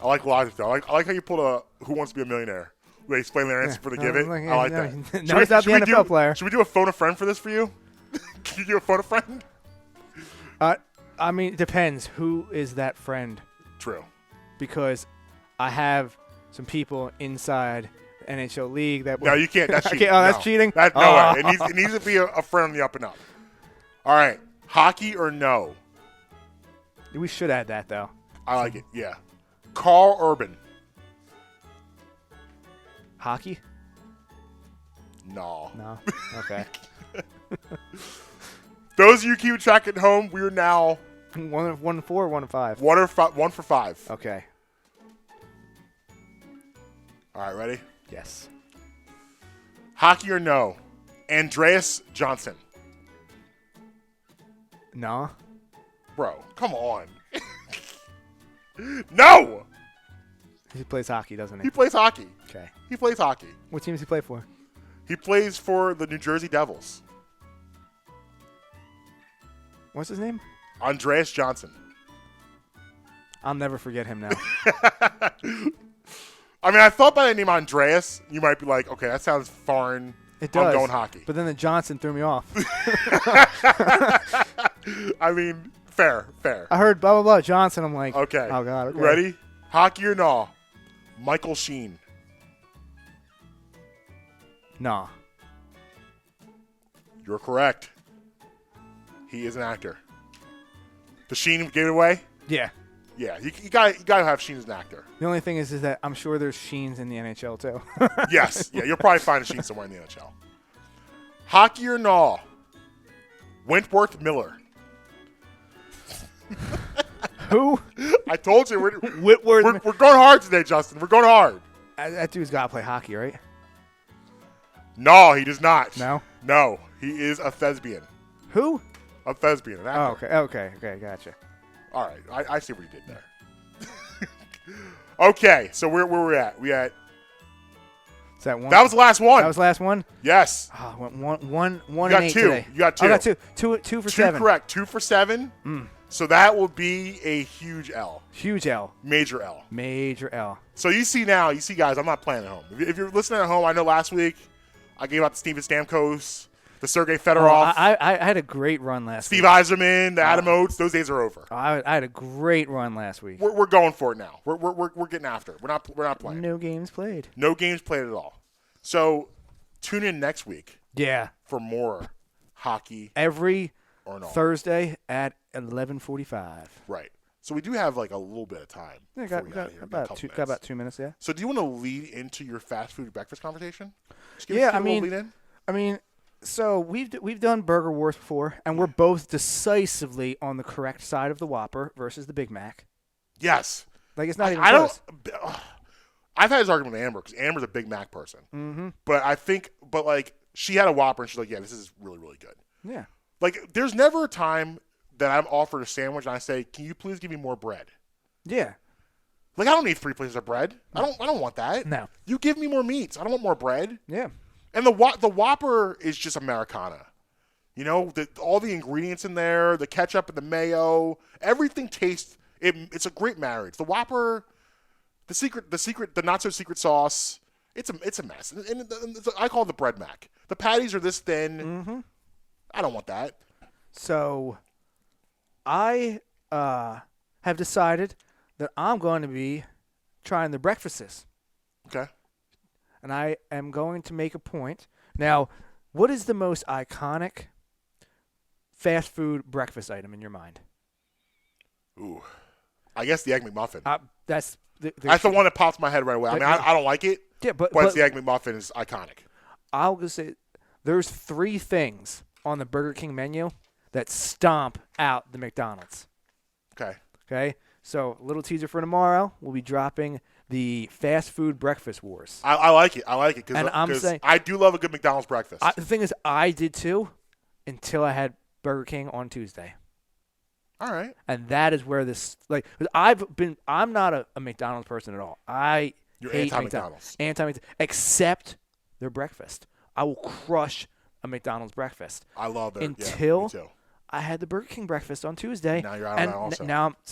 I like logic, though. I like how you pulled a Who Wants to Be a Millionaire. They explain their answer for the give it. I like that. No, he's not the NFL player. Should we do a phone a friend for this for you? Can you do a phone a friend? I mean, it depends. Who is that friend? True. Because I have some people inside the NHL league that. No, you can't. That's cheating. Oh, that's cheating? No way. It needs to be a friend on the up and up. All right. Hockey or no? We should add that, though. I like it. Yeah. Carl Urban. Hockey? No. No. Okay. Those of you keep track at home, we are now 1 4, 1 5. 1 for 5. Okay. All right, ready? Yes. Hockey or no? Andreas Johnson. No. Bro, come on. No! He plays hockey, doesn't he? He plays hockey. Okay. He plays hockey. What team does he play for? He plays for the New Jersey Devils. What's his name? Andreas Johnson. I'll never forget him now. I mean, I thought by the name Andreas, you might be like, okay, that sounds foreign. It does. I'm going hockey. But then the Johnson threw me off. I mean, fair. I heard blah, blah, blah, Johnson. I'm like, Okay. oh, God. Okay. Ready? Hockey or no? Michael Sheen. Nah. You're correct. He is an actor. The Sheen gave it away? Yeah. Yeah, you got to have Sheen as an actor. The only thing is that I'm sure there's Sheens in the NHL, too. Yes. Yeah, you'll probably find a Sheen somewhere in the NHL. Hockey or no? Wentworth Miller. Who? I told you. We're Whitworth. going hard today, Justin. We're going hard. That dude's got to play hockey, right? No, he does not. No? No, he is a thespian. Who? A thespian. An Oh, actor. okay, gotcha. All right, I see what you did there. Okay, so where were we at? Is that one? That was the last one. That was the last one? Yes. Oh, I went one You and got 8 two. today. You got two. I got two for 7. Correct. 2 for 7. So that will be a huge L. Huge L. Major L. Major L. So you see, guys, I'm not playing at home. If you're listening at home, I know last week I gave out the Steven Stamkos, the Sergei Fedorov, I had a great run last Steve week. Yzerman, the Adam Oates. Those days are over. I had a great run last week. We're going for it now. We're getting after it. We're not playing. No games played. No games played at all. So tune in next week Yeah. for more hockey Every or no. Thursday at 11:45. Right. So we do have like a little bit of time. Yeah, before got we get out of here. We about a couple two, got minutes. about 2 minutes. Yeah. So do you want to lead into your fast food breakfast conversation? Just give Yeah, us a little lead in. I mean, so we've done Burger Wars before, and we're both decisively on the correct side of the Whopper versus the Big Mac. Yes. Like it's not even I close. don't. I've had this argument with Amber because Amber's a Big Mac person. Mm-hmm. But like she had a Whopper and she's like, yeah, this is really, really good. Yeah. Like there's never a time that I'm offered a sandwich and I say, can you please give me more bread? Yeah. Like I don't need 3 places of bread. I don't want that. No. You give me more meats. I don't want more bread. Yeah. And the Whopper is just Americana. You know, all the ingredients in there, the ketchup and the mayo, everything tastes. It's a great marriage. The Whopper, the not so secret sauce. It's a mess. And I call it the bread mac. The patties are this thin. Mm-hmm. I don't want that. So, I have decided that I'm going to be trying the breakfasts. Okay. And I am going to make a point. Now, what is the most iconic fast food breakfast item in your mind? Ooh. I guess the Egg McMuffin. That's That's the one that pops in my head right away. I mean, I don't like it, yeah, but it's the Egg McMuffin is iconic. I'll just say there's 3 things on the Burger King menu that stomp out the McDonald's. Okay. Okay? So, little teaser for tomorrow. We'll be dropping the fast food breakfast wars. I like it. And I'm saying- I do love a good McDonald's breakfast. The thing is, I did too until I had Burger King on Tuesday. All right. And that is where this, like, I'm not a McDonald's person at all. You're hate anti-McDonald's. Anti-McDonald's, except their breakfast. I will crush a McDonald's breakfast. I love it. Until me too. I had the Burger King breakfast on Tuesday. Now you're out of that also.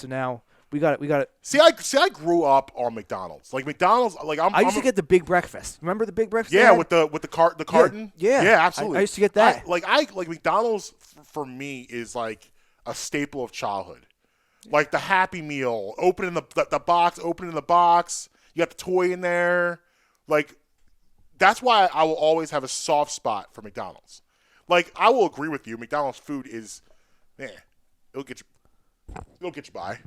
Now we got it. See, I grew up on McDonald's. Like McDonald's, like I used to get the big breakfast. Remember the big breakfast? yeah, they with the carton. Yeah. absolutely. I used to get that. Like McDonald's for me is like a staple of childhood. Like the Happy Meal, opening the box, opening the box. You got the toy in there. Like that's why I will always have a soft spot for McDonald's. Like I will agree with you. McDonald's food is, it'll get you by.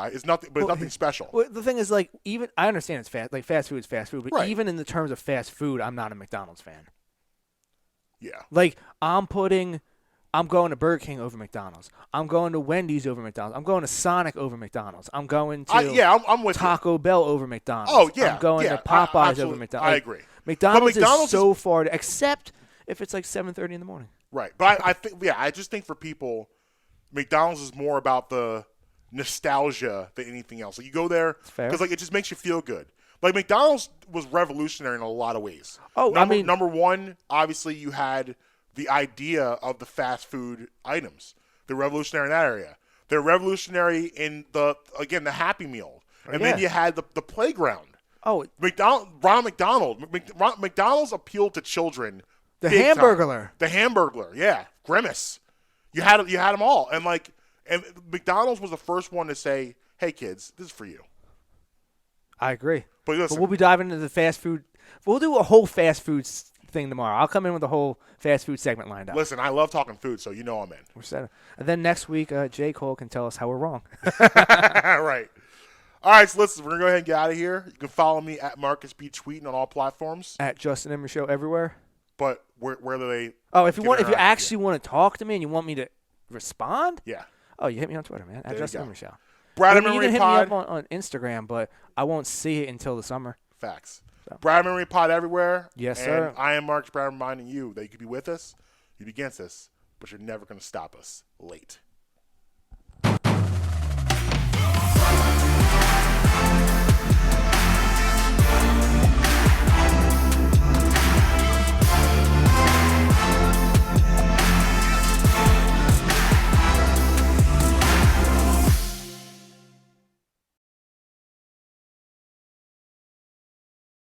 It's nothing, but it's nothing special. Well, the thing is, like, even I understand it's fast. Like fast food is fast food, but Right. even in the terms of fast food, I'm not a McDonald's fan. Yeah. Like I'm going to Burger King over McDonald's. I'm going to Wendy's over McDonald's. I'm going to Sonic over McDonald's. I'm going to I'm with Taco Bell over McDonald's. Oh, yeah, I'm going yeah, to Popeyes over absolutely. McDonald's. I agree. McDonald's McDonald's is so far, except if it's like 7:30 in the morning. Right, but I just think for people, McDonald's is more about the nostalgia than anything else. Like you go there fair. because like it just makes you feel good. Like McDonald's was revolutionary in a lot of ways. Oh, number one, obviously you had the idea of the fast food items. They're revolutionary in that area. They're revolutionary in the Happy Meal, and then you had the playground. Oh, Ronald McDonald. McDonald's appealed to children. the big time. Hamburglar. The Hamburglar, yeah. Grimace. You had them all. And McDonald's was the first one to say, hey, kids, this is for you. I agree. But listen, we'll be diving into the fast food. We'll do a whole fast food thing tomorrow. I'll come in with a whole fast food segment lined up. listen, I love talking food, so you know I'm in. We're set. And then next week, J. Cole can tell us how we're wrong. Right. All right, so listen, we're going to go ahead and get out of here. You can follow me at Marcus B. Tweeting on all platforms. At Justin Emmer Show everywhere. But where do they? Oh, if you actually want to talk to me and you want me to respond, Yeah. oh, you hit me on Twitter, man. At There Justin you go. Emmer Show. Brad You can Memory hit me Pod. up on Instagram, but I won't see it until the summer. Facts. So. Brad Memory Pod everywhere. Yes, and sir. I am Marcus Brad reminding you that you could be with us, you'd be against us, but you're never going to stop us late.